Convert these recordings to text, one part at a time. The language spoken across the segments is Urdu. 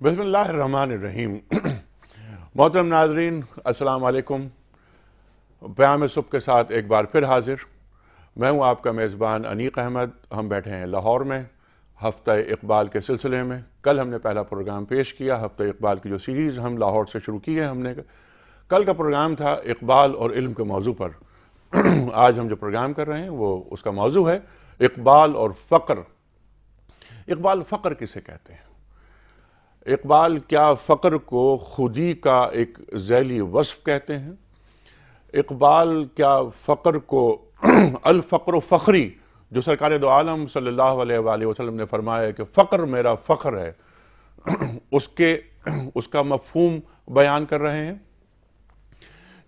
بسم اللہ الرحمن الرحیم۔ محترم ناظرین، السلام علیکم۔ پیام صبح کے ساتھ ایک بار پھر حاضر میں ہوں آپ کا میزبان انیق احمد۔ ہم بیٹھے ہیں لاہور میں ہفتہ اقبال کے سلسلے میں۔ کل ہم نے پہلا پروگرام پیش کیا، ہفتہ اقبال کی جو سیریز ہم لاہور سے شروع کی ہے ہم نے، کل کا پروگرام تھا اقبال اور علم کے موضوع پر۔ آج ہم جو پروگرام کر رہے ہیں وہ اس کا موضوع ہے اقبال اور فقر۔ اقبال فقر کسے کہتے ہیں؟ اقبال کیا فقر کو خودی کا ایک ذیلی وصف کہتے ہیں؟ اقبال کیا فقر کو الفقر فخری، جو سرکار دو عالم صلی اللہ علیہ وآلہ وسلم نے فرمایا کہ فقر میرا فخر ہے، اس کا مفہوم بیان کر رہے ہیں؟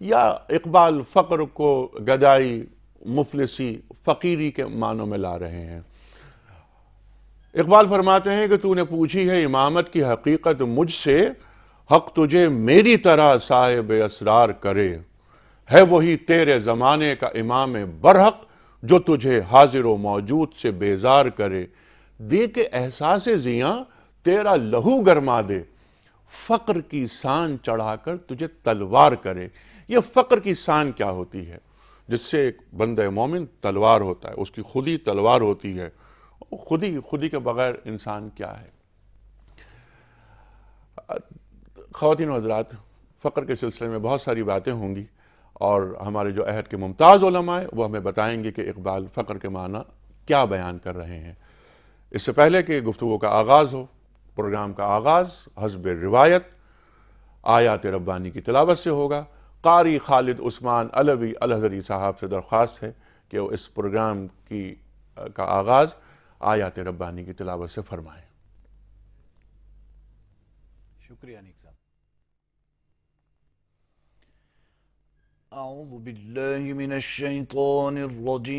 یا اقبال فقر کو گدائی، مفلسی، فقیری کے معنوں میں لا رہے ہیں؟ اقبال فرماتے ہیں کہ تو نے پوچھی ہے امامت کی حقیقت مجھ سے، حق تجھے میری طرح صاحب اسرار کرے، ہے وہی تیرے زمانے کا امام برحق جو تجھے حاضر و موجود سے بیزار کرے، دے کے احساس زیاں تیرا لہو گرما دے، فقر کی سان چڑھا کر تجھے تلوار کرے۔ یہ فقر کی سان کیا ہوتی ہے جس سے ایک بندہ مومن تلوار ہوتا ہے، اس کی خودی تلوار ہوتی ہے؟ خودی کے بغیر انسان کیا ہے؟ خواتین و حضرات، فقر کے سلسلے میں بہت ساری باتیں ہوں گی، اور ہمارے جو عہد کے ممتاز علماء ہیں وہ ہمیں بتائیں گے کہ اقبال فقر کے معنی کیا بیان کر رہے ہیں۔ اس سے پہلے کہ گفتگو کا آغاز ہو، پروگرام کا آغاز حسب روایت آیات ربانی کی تلاوت سے ہوگا۔ قاری خالد عثمان علوی الحضری صاحب سے درخواست ہے کہ وہ اس پروگرام کا آغاز آیات ربانی کی تلاوت سے فرمائیں۔ شکریہ انیق صاحب۔ اعوذ باللہ من الشیطان الرجیم،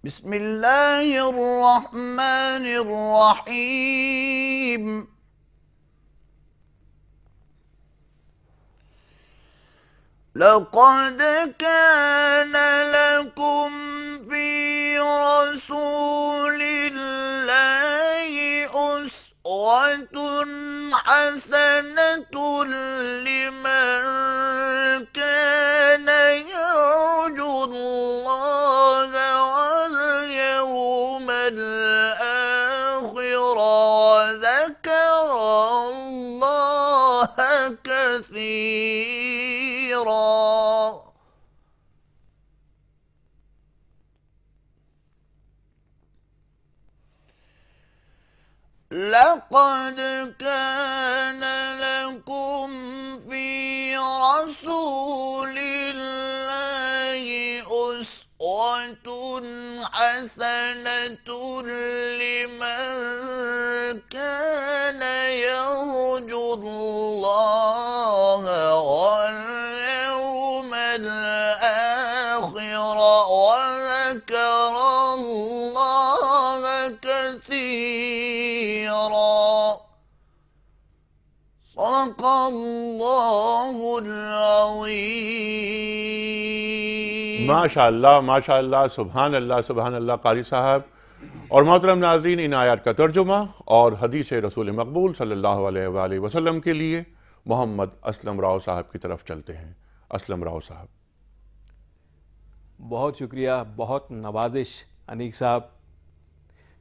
بسم اللہ الرحمن الرحیم۔ لقد كان لكم في رسول الله أسوة حسنة لمن كان يرجو الله واليوم الآخر وذكر الله كثيرا۔ لقد كان لكم في رسول الله أسوة حسنة لمن كان يرجو الله واليوم الآخر وذكر الله كثيرا۔ صدق اللہ العظیم۔ ماشاءاللہ ماشاءاللہ، سبحان اللہ سبحان اللہ قاری صاحب۔ اور محترم ناظرین، ان آیات کا ترجمہ اور حدیث رسول مقبول صلی اللہ علیہ وآلہ وسلم کے لیے محمد اسلم راؤ صاحب کی طرف چلتے ہیں۔ اسلم راؤ صاحب۔ بہت شکریہ، بہت نوازش انیق صاحب۔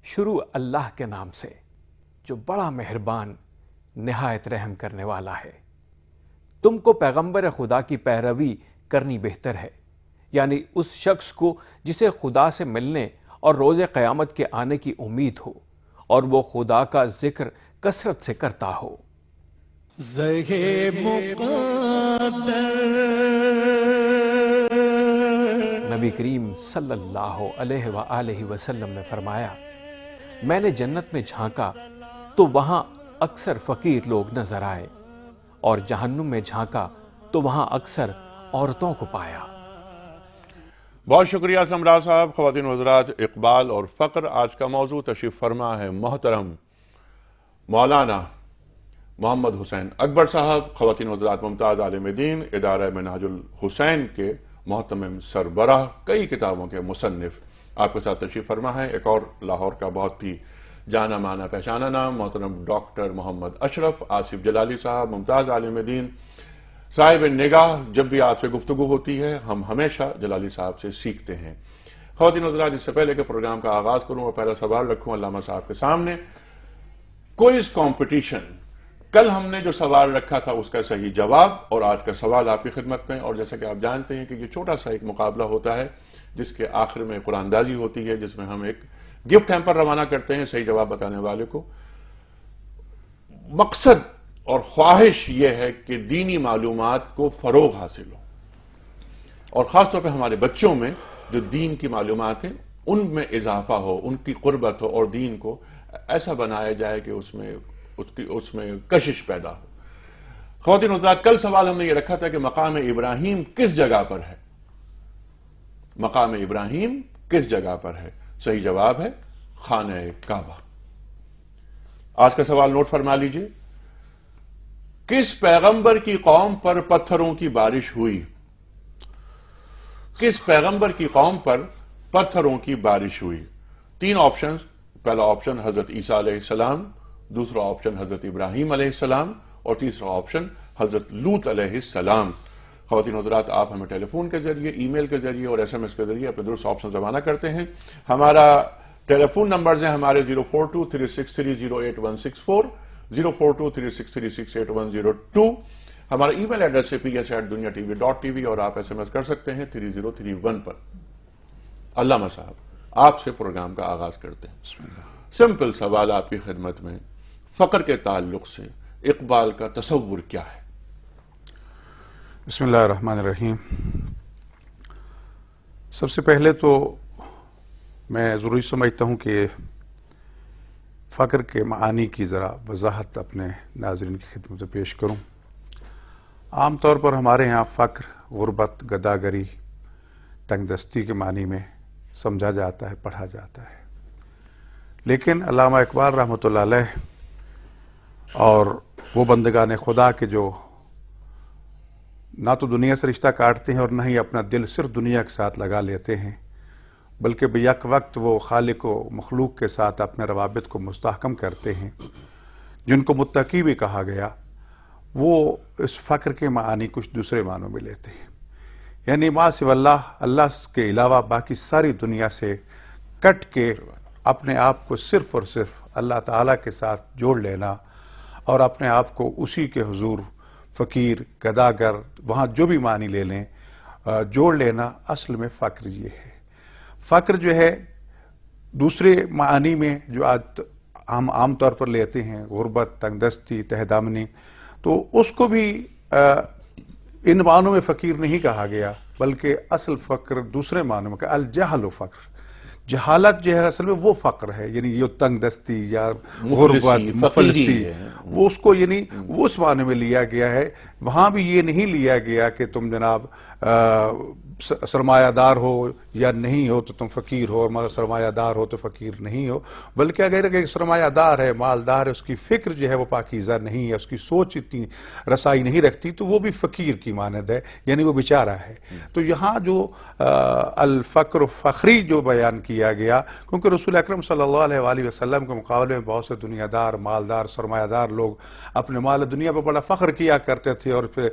شروع اللہ کے نام سے جو بڑا مہربان، نہایت رحم کرنے والا ہے۔ تم کو پیغمبر خدا کی پیروی کرنی بہتر ہے، یعنی اس شخص کو جسے خدا سے ملنے اور روز قیامت کے آنے کی امید ہو، اور وہ خدا کا ذکر کثرت سے کرتا ہو۔ نبی کریم صلی اللہ علیہ وآلہ وسلم نے فرمایا، میں نے جنت میں جھانکا تو وہاں اکثر فقیر لوگ نظر آئے، اور جہنم میں جھانکا تو وہاں اکثر عورتوں کو پایا۔ بہت شکریہ اسلم راؤ صاحب۔ خواتین و حضرات، اقبال اور فقر آج کا موضوع۔ تشریف فرما ہے محترم مولانا محمد حسین اکبر صاحب، خواتین و حضرات ممتاز عالم دین، ادارہ منہاج الحسین کے محتمم سربراہ، کئی کتابوں کے مصنف، آپ کے ساتھ تشریف فرما ہے ایک اور لاہور کا بہت ہی جانا مانا پہچانا نام محترم ڈاکٹر محمد اشرف آصف جلالی صاحب، ممتاز عالم دین، صاحب نگاہ۔ جب بھی آپ سے گفتگو ہوتی ہے ہم ہمیشہ جلالی صاحب سے سیکھتے ہیں۔ خواتین حضرات، اس سے پہلے کہ پروگرام کا آغاز کروں اور پہلا سوال رکھوں علامہ صاحب کے سامنے، کوئز کمپٹیشن، کل ہم نے جو سوال رکھا تھا اس کا صحیح جواب اور آج کا سوال آپ کی خدمت میں، اور جیسا کہ آپ جانتے ہیں کہ یہ چھوٹا سا ایک مقابلہ ہوتا ہے جس کے آخر میں قرآن اندازی ہوتی ہے، جس میں ہم ایک گفٹ ہیمپر روانہ کرتے ہیں صحیح جواب بتانے والے کو۔ مقصد اور خواہش یہ ہے کہ دینی معلومات کو فروغ حاصل ہو، اور خاص طور پہ ہمارے بچوں میں جو دین کی معلومات ہیں ان میں اضافہ ہو، ان کی قربت ہو، اور دین کو ایسا بنایا جائے کہ اس میں کشش پیدا ہو۔ خواتین حضرات، کل سوال ہم نے یہ رکھا تھا کہ مقام ابراہیم کس جگہ پر ہے؟ مقام ابراہیم کس جگہ پر ہے؟ صحیح جواب ہے خانہ کعبہ۔ آج کا سوال نوٹ فرما لیجئے، کس پیغمبر کی قوم پر پتھروں کی بارش ہوئی؟ کس پیغمبر کی قوم پر پتھروں کی بارش ہوئی؟ تین آپشنز، پہلا آپشن حضرت عیسیٰ علیہ السلام، دوسرا آپشن حضرت ابراہیم علیہ السلام، اور تیسرا آپشن حضرت لوط علیہ السلام۔ خواتین حضرات، آپ ہمیں ٹیلی فون کے ذریعے، ای میل کے ذریعے اور ایس ایم ایس کے ذریعے اپنے درست آپشن روانہ کرتے ہیں۔ ہمارا ٹیلی فون نمبرز ہیں ہمارے 0423630864، 0423636802۔ ہمارا ای میل ایڈریس ہے ps@duniatv.tv، اور آپ ایس ایم ایس کر سکتے ہیں 3031 پر۔ علامہ صاحب، آپ سے پروگرام کا آغاز کرتے ہیں۔ بسم اللہ۔ سمپل سوال آپ کی خدمت میں، فقر کے تعلق سے اقبال کا تصور کیا ہے؟ بسم اللہ الرحمن الرحیم۔ سب سے پہلے تو میں ضروری سمجھتا ہوں کہ فقر کے معانی کی ذرا وضاحت اپنے ناظرین کی خدمت میں پیش کروں۔ عام طور پر ہمارے ہاں فقر، غربت، گداگری، تنگ دستی کے معنی میں سمجھا جاتا ہے، پڑھا جاتا ہے، لیکن علامہ اقبال رحمۃ اللہ علیہ اور وہ بندگان خدا کے جو نہ تو دنیا سے رشتہ کاٹتے ہیں اور نہ ہی اپنا دل صرف دنیا کے ساتھ لگا لیتے ہیں، بلکہ بیک وقت وہ خالق و مخلوق کے ساتھ اپنے روابط کو مستحکم کرتے ہیں، جن کو متقی بھی کہا گیا، وہ اس فقر کے معانی کچھ دوسرے معنوں میں لیتے ہیں، یعنی ما سوی اللہ کے علاوہ باقی ساری دنیا سے کٹ کے اپنے آپ کو صرف اور صرف اللہ تعالیٰ کے ساتھ جوڑ لینا، اور اپنے آپ کو اسی کے حضور فقیر، گداگر، وہاں جو بھی معنی لے لیں، جوڑ لینا، اصل میں فقر یہ ہے۔ فقر جو ہے دوسرے معانی میں جو آج ہم عام طور پر لیتے ہیں، غربت، تنگ دستی، تہ دامنی، تو اس کو بھی ان معنوں میں فقیر نہیں کہا گیا، بلکہ اصل فقر دوسرے معنوں میں کہا، الجہل فقر، جہالت جو ہے اصل میں وہ فقر ہے، یعنی یہ تنگ دستی یا غربت، مفلسی، وہ اس کو یعنی وہ اس معنی میں لیا گیا ہے۔ وہاں بھی یہ نہیں لیا گیا کہ تم جناب سرمایہ دار ہو یا نہیں ہو تو تم فقیر ہو، مگر سرمایہ دار ہو تو فقیر نہیں ہو، بلکہ اگر ایک سرمایہ دار ہے، مالدار ہے، اس کی فکر جو ہے وہ پاکیزہ نہیں ہے، اس کی سوچ اتنی رسائی نہیں رکھتی، تو وہ بھی فقیر کی مانند ہے، یعنی وہ بیچارہ ہے۔ تو یہاں جو الفقر فخری جو بیان کیا گیا، کیونکہ رسول اکرم صلی اللہ علیہ وآلہ وسلم کے مقابلے میں بہت سے دنیا دار، مالدار، سرمایہ دار لوگ اپنے مال دنیا پر بڑا فخر کیا کرتے تھے اور پھر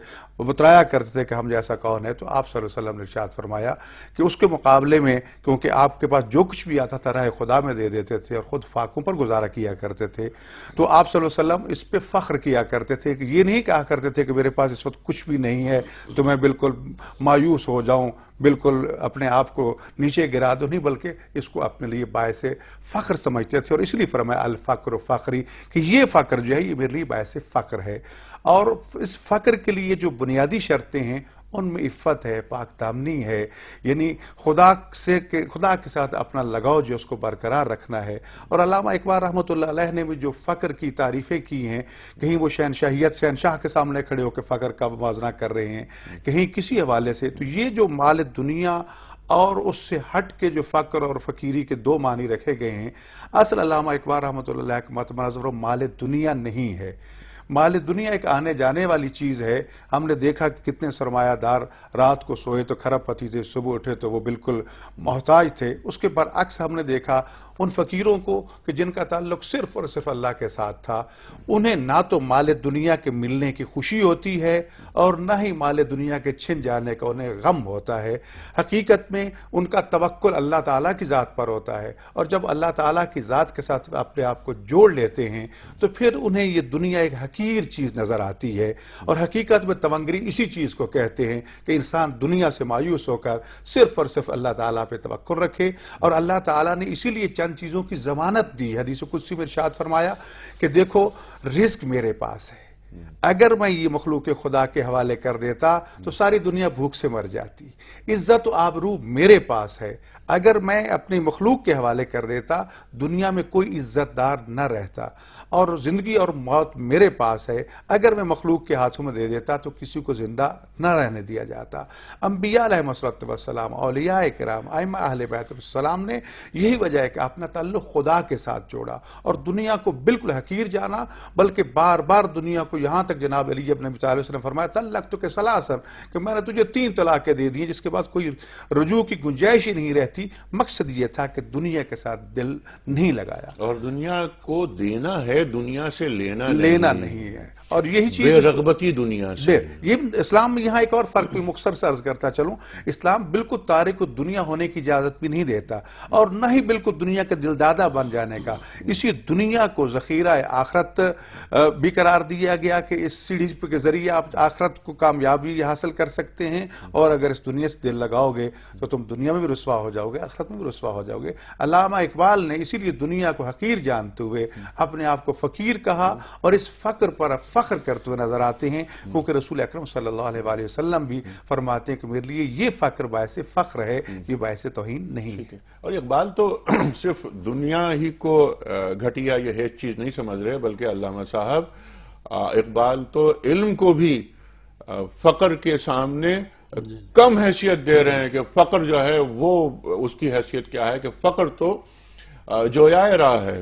بترایا کرتے تھے کہ ہم جیسا کون ہے، تو آپ صلی اللہ علیہ وسلم نے ارشاد فرمایا کہ اس کے مقابلے میں، کیونکہ آپ کے پاس جو کچھ بھی آتا تھا راہ خدا میں دے دیتے تھے اور خود فاقوں پر گزارا کیا کرتے تھے، تو آپ صلی اللہ علیہ وسلم اس پہ فخر کیا کرتے تھے کہ یہ نہیں کہا کرتے تھے کہ میرے پاس اس وقت کچھ بھی نہیں ہے تو میں بالکل مایوس ہو جاؤں، بالکل اپنے آپ کو نیچے گرا دوں، نہیں، بلکہ اس کو اپنے لیے باعث فخر سمجھتے تھے، اور اس لیے فرمایا الفقر فخری، کہ یہ فخر جو ہے یہ میرے لیے باعث فخر ہے۔ اور اس فخر کے لیے جو بنیادی شرطیں ہیں ان میں عفت ہے، پاک دامنی ہے، یعنی خدا کے ساتھ اپنا لگاؤ جو اس کو برقرار رکھنا ہے۔ اور علامہ اقبال رحمۃ اللہ علیہ نے بھی جو فقر کی تعریفیں کی ہیں، کہیں وہ شہنشاہیت شہنشاہ کے سامنے کھڑے ہو کے فقر کا موازنہ کر رہے ہیں، کہیں کسی حوالے سے، تو یہ جو مال دنیا اور اس سے ہٹ کے جو فقر اور فقیری کے دو معنی رکھے گئے ہیں، اصل علامہ اقبال رحمۃ اللہ علیہ کا متمنظر مال دنیا نہیں ہے۔ مال دنیا ایک آنے جانے والی چیز ہے. ہم نے دیکھا کہ کتنے سرمایہ دار رات کو سوئے تو کھرب پتی تھے, صبح اٹھے تو وہ بالکل محتاج تھے. اس کے برعکس ہم نے دیکھا ان فقیروں کو کہ جن کا تعلق صرف اور صرف اللہ کے ساتھ تھا, انہیں نہ تو مال دنیا کے ملنے کی خوشی ہوتی ہے اور نہ ہی مال دنیا کے چھن جانے کا انہیں غم ہوتا ہے. حقیقت میں ان کا توکل اللہ تعالیٰ کی ذات پر ہوتا ہے, اور جب اللہ تعالیٰ کی ذات کے ساتھ اپنے آپ کو جوڑ لیتے ہیں تو پھر انہیں یہ دنیا ایک حقیر چیز نظر آتی ہے. اور حقیقت میں تونگری اسی چیز کو کہتے ہیں کہ انسان دنیا سے مایوس ہو کر صرف اور صرف اللہ تعالیٰ پہ توکل رکھے. اور اللہ تعالیٰ نے اسی لیے چند چیزوں کی ضمانت دی. حدیث قدسی میں ارشاد فرمایا کہ دیکھو رزق میرے پاس ہے, اگر میں یہ مخلوق خدا کے حوالے کر دیتا تو ساری دنیا بھوک سے مر جاتی. عزت و آبرو میرے پاس ہے, اگر میں اپنی مخلوق کے حوالے کر دیتا دنیا میں کوئی عزت دار نہ رہتا. اور زندگی اور موت میرے پاس ہے, اگر میں مخلوق کے ہاتھوں میں دے دیتا تو کسی کو زندہ نہ رہنے دیا جاتا. انبیاء علیہ السلام, اولیاء کرام, ائمہ اہل بیت السلام نے یہی وجہ ہے کہ اپنا تعلق خدا کے ساتھ جوڑا اور دنیا کو بالکل حقیر جانا, بلکہ بار بار دنیا کو, یہاں تک جناب علی ابن ابی طالب نے فرمایا طلقتک ثلاثا, کہ میں نے تجھے 3 طلاقیں دے دی جس کے بعد کوئی رجوع کی گنجائش ہی نہیں رہتی. مقصد یہ تھا کہ دنیا کے ساتھ دل نہیں لگایا. اور دنیا کو دینا ہے, دنیا سے لینا نہیں ہے. اور یہی چیز بے رغبتی دنیا سے. یہ اسلام میں یہاں ایک اور فرق بھی مختصر سے عرض کرتا چلوں. اسلام بالکل تارک دنیا ہونے کی اجازت بھی نہیں دیتا اور نہ ہی بالکل دنیا کے دلدادہ بن جانے کا. اسی دنیا کو ذخیرہ آخرت بھی قرار دیا گیا کہ اس سیڑھی کے ذریعے آپ آخرت کو کامیابی حاصل کر سکتے ہیں, اور اگر اس دنیا سے دل لگاؤ گے تو تم دنیا میں بھی رسوا ہو جاؤ گے, آخرت میں بھی رسوا ہو جاؤ گے. علامہ اقبال نے اسی لیے دنیا کو حقیر جانتے ہوئے اپنے آپ کو فقیر کہا, اور اس فقر پر فخر کرتے ہوئے نظر آتے ہیں, کیونکہ رسول اکرم صلی اللہ علیہ وآلہ وسلم بھی فرماتے ہیں کہ میرے لیے یہ فقر باعث فخر ہے, یہ باعث توہین نہیں ہے. اور اقبال تو صرف دنیا ہی کو گھٹیا یہ ہے چیز نہیں سمجھ رہے, بلکہ علامہ صاحب اقبال تو علم کو بھی فقر کے سامنے کم حیثیت دے رہے ہیں کہ فقر جو ہے وہ اس کی حیثیت کیا ہے کہ فقر تو جویائے راہ ہے,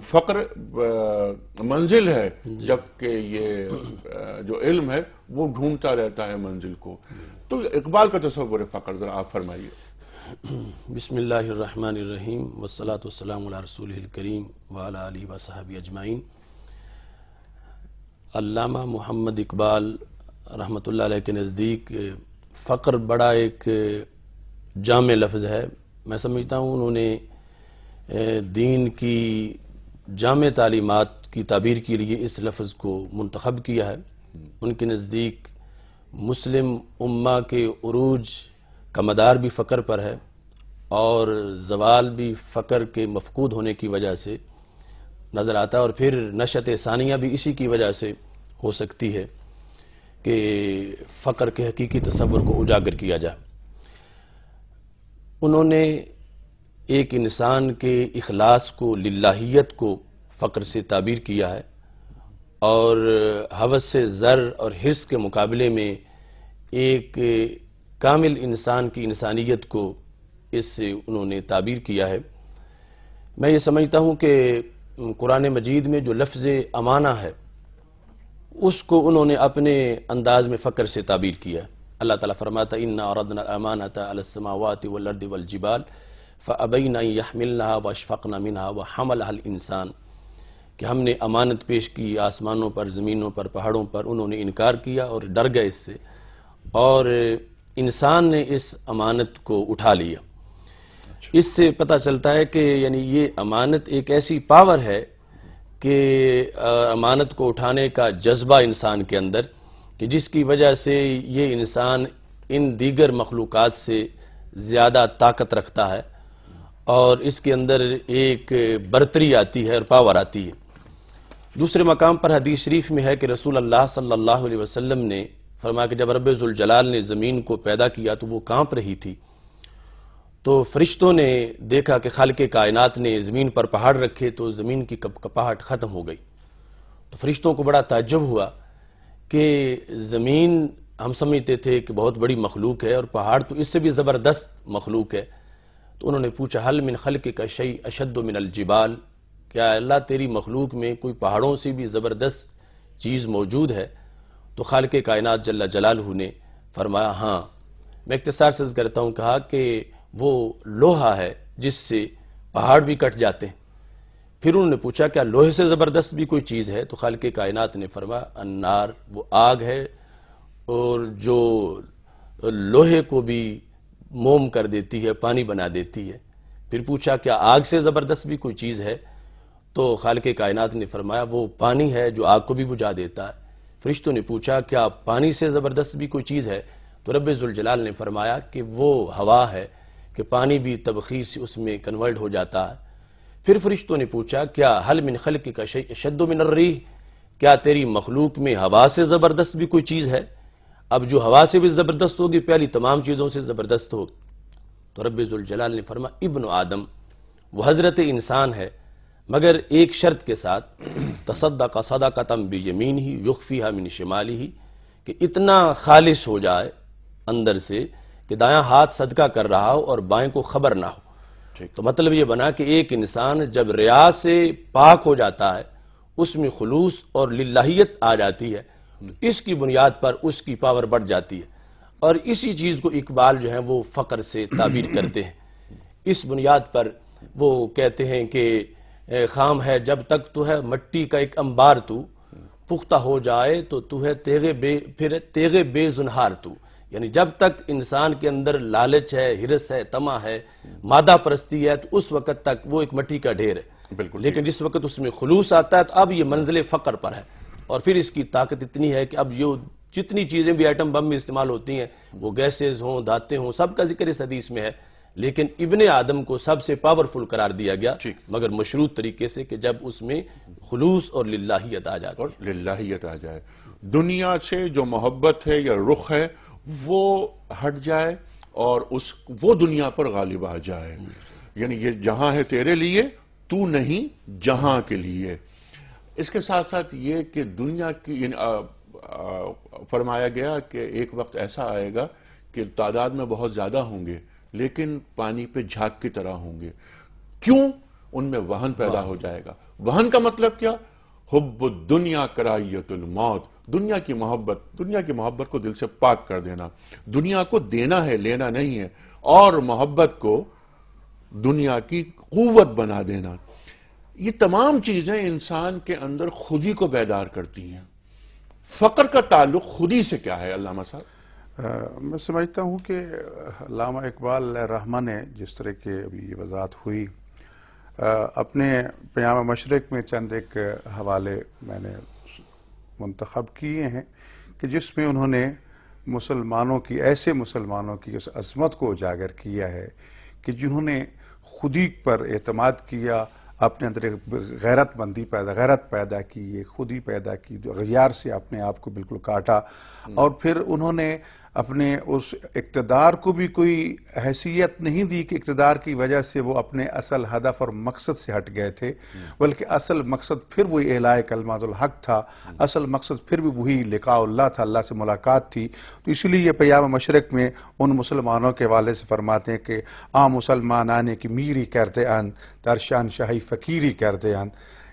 فقر منزل ہے, جبکہ یہ جو علم ہے وہ ڈھونڈتا رہتا ہے منزل کو. تو اقبال کا تصور فقر ذرا آپ فرمائیے. بسم اللہ الرحمن الرحیم والصلاة والسلام علی رسولہ الکریم وعلی آلہ وصحبہ اجمعین. علامہ محمد اقبال رحمۃ اللہ علیہ کے نزدیک فقر بڑا ایک جامع لفظ ہے. میں سمجھتا ہوں انہوں نے دین کی جامع تعلیمات کی تعبیر کے لیے اس لفظ کو منتخب کیا ہے. ان کے نزدیک مسلم امہ کے عروج کا مدار بھی فقر پر ہے, اور زوال بھی فقر کے مفقود ہونے کی وجہ سے نظر آتا ہے, اور پھر نشأت ثانیہ بھی اسی کی وجہ سے ہو سکتی ہے کہ فقر کے حقیقی تصور کو اجاگر کیا جائے. انہوں نے ایک انسان کے اخلاص کو, للہیت کو فقر سے تعبیر کیا ہے, اور ہوس سے زر اور حرص کے مقابلے میں ایک کامل انسان کی انسانیت کو اس سے انہوں نے تعبیر کیا ہے. میں یہ سمجھتا ہوں کہ قرآن مجید میں جو لفظ امانہ ہے اس کو انہوں نے اپنے انداز میں فقر سے تعبیر کیا ہے. اللہ تعالیٰ فرماتا اِنَّا عَرَضْنَا الْأَمَانَةَ عَلَى السَّمَاوَاتِ وَالْأَرْضِ وَالْجِبَالِ فَأَبَيْنَ أَن يَحْمِلْنَهَا وَأَشْفَقْنَ مِنْهَا وَحَمَلَهَا الْإِنسَانُ, کہ ہم نے امانت پیش کی آسمانوں پر, زمینوں پر, پہاڑوں پر, انہوں نے انکار کیا اور ڈر گئے اس سے, اور انسان نے اس امانت کو اٹھا لیا. اس سے پتہ چلتا ہے کہ یعنی یہ امانت ایک ایسی پاور ہے کہ امانت کو اٹھانے کا جذبہ انسان کے اندر, کہ جس کی وجہ سے یہ انسان ان دیگر مخلوقات سے زیادہ طاقت رکھتا ہے, اور اس کے اندر ایک برتری آتی ہے اور پاور آتی ہے. دوسرے مقام پر حدیث شریف میں ہے کہ رسول اللہ صلی اللہ علیہ وسلم نے فرمایا کہ جب رب ذوالجلال نے زمین کو پیدا کیا تو وہ کانپ رہی تھی, تو فرشتوں نے دیکھا کہ خالق کائنات نے زمین پر پہاڑ رکھے تو زمین کی کپاہٹ ختم ہو گئی. تو فرشتوں کو بڑا تعجب ہوا کہ زمین ہم سمجھتے تھے کہ بہت بڑی مخلوق ہے اور پہاڑ تو اس سے بھی زبردست مخلوق ہے. تو انہوں نے پوچھا حل من خلق کا شیء اشد من الجبال, کہ اللہ تیری مخلوق میں کوئی پہاڑوں سے بھی زبردست چیز موجود ہے؟ تو خالق کائنات جل جلالہ نے فرمایا ہاں. میں اختصار سے عرض کرتا ہوں، کہا کہ وہ لوہا ہے جس سے پہاڑ بھی کٹ جاتے ہیں. پھر انہوں نے پوچھا کیا لوہے سے زبردست بھی کوئی چیز ہے؟ تو خالق کائنات نے فرمایا النار، وہ آگ ہے اور جو لوہے کو بھی موم کر دیتی ہے، پانی بنا دیتی ہے. پھر پوچھا کیا آگ سے زبردست بھی کوئی چیز ہے؟ تو خالق کائنات نے فرمایا وہ پانی ہے جو آگ کو بھی بجھا دیتا ہے. فرشتوں نے پوچھا کیا پانی سے زبردست بھی کوئی چیز ہے؟ تو رب ذوالجلال نے فرمایا کہ وہ ہوا ہے کہ پانی بھی تبخیر سے اس میں کنورٹ ہو جاتا ہے. پھر فرشتوں نے پوچھا کیا حل من خلقک شیء اشد من الریح، کیا تیری مخلوق میں ہوا سے زبردست بھی کوئی چیز ہے؟ اب جو ہوا سے بھی زبردست ہوگی پہلی تمام چیزوں سے زبردست ہوگی. تو رب ذوالجلال نے فرمایا ابن آدم، وہ حضرت انسان ہے مگر ایک شرط کے ساتھ، تصدق صدقۃ بیمینہ یخفیھا من شمالہ، کہ اتنا خالص ہو جائے اندر سے کہ دایاں ہاتھ صدقہ کر رہا ہو اور بائیں کو خبر نہ ہو. تو مطلب یہ بنا کہ ایک انسان جب ریا سے پاک ہو جاتا ہے، اس میں خلوص اور للہیت آ جاتی ہے، اس کی بنیاد پر اس کی پاور بڑھ جاتی ہے. اور اسی چیز کو اقبال جو ہے وہ فقر سے تعبیر کرتے ہیں. اس بنیاد پر وہ کہتے ہیں کہ خام ہے جب تک تو ہے مٹی کا ایک انبار، تو پختہ ہو جائے تو ہے تیغ بے زنہار تو. یعنی جب تک انسان کے اندر لالچ ہے، ہرس ہے، طمع ہے، مادہ پرستی ہے، تو اس وقت تک وہ ایک مٹی کا ڈھیر ہے. بالکل. لیکن جس وقت اس میں خلوص آتا ہے تو اب یہ منزل فقر پر ہے. اور پھر اس کی طاقت اتنی ہے کہ اب یہ جتنی چیزیں بھی ایٹم بم میں استعمال ہوتی ہیں، وہ گیسز ہوں، دھاتیں ہوں، سب کا ذکر اس حدیث میں ہے. لیکن ابن آدم کو سب سے پاورفل قرار دیا گیا، مگر مشروط طریقے سے کہ جب اس میں خلوص اور للہیت آ جائے. اور للہیت آ جائے، دنیا سے جو محبت ہے یا رخ ہے وہ ہٹ جائے اور وہ دنیا پر غالب آ جائے. یعنی یہ جہاں ہے تیرے لیے، تو نہیں جہاں کے لیے. اس کے ساتھ ساتھ یہ کہ دنیا کی فرمایا گیا کہ ایک وقت ایسا آئے گا کہ تعداد میں بہت زیادہ ہوں گے لیکن پانی پہ جھاگ کی طرح ہوں گے. کیوں؟ ان میں وہن پیدا ہو جائے گا. وہن کا مطلب کیا؟ حب الدنیا کرائیت الموت، دنیا کی محبت کو دل سے پاک کر دینا. دنیا کو دینا ہے، لینا نہیں ہے. اور محبت کو دنیا کی قوت بنا دینا. یہ تمام چیزیں انسان کے اندر خودی کو بیدار کرتی ہیں. فقر کا تعلق خودی سے کیا ہے علامہ صاحب؟ میں سمجھتا ہوں کہ علامہ اقبال رحمٰن نے جس طرح کے ابھی یہ وضاحت ہوئی، اپنے پیام مشرق میں چند ایک حوالے میں نے منتخب کیے ہیں کہ جس میں انہوں نے ایسے مسلمانوں کی اس عظمت کو اجاگر کیا ہے کہ جنہوں نے خودی پر اعتماد کیا، اپنے اندر غیرت پیدا کی، خودی پیدا کی، جو غیار سے اپنے آپ کو بالکل کاٹا. اور پھر انہوں نے اپنے اس اقتدار کو بھی کوئی حیثیت نہیں دی کہ اقتدار کی وجہ سے وہ اپنے اصل ہدف اور مقصد سے ہٹ گئے تھے، بلکہ اصل مقصد پھر وہی اعلاء کلمات الحق تھا. اصل مقصد پھر بھی وہی لقاء اللہ تھا، اللہ سے ملاقات تھی. تو اسی لیے یہ پیام مشرق میں ان مسلمانوں کے حوالے سے فرماتے ہیں کہ عام مسلمان آنے کی میری کرتے ان درشان شاہی فقیری کرتے ان.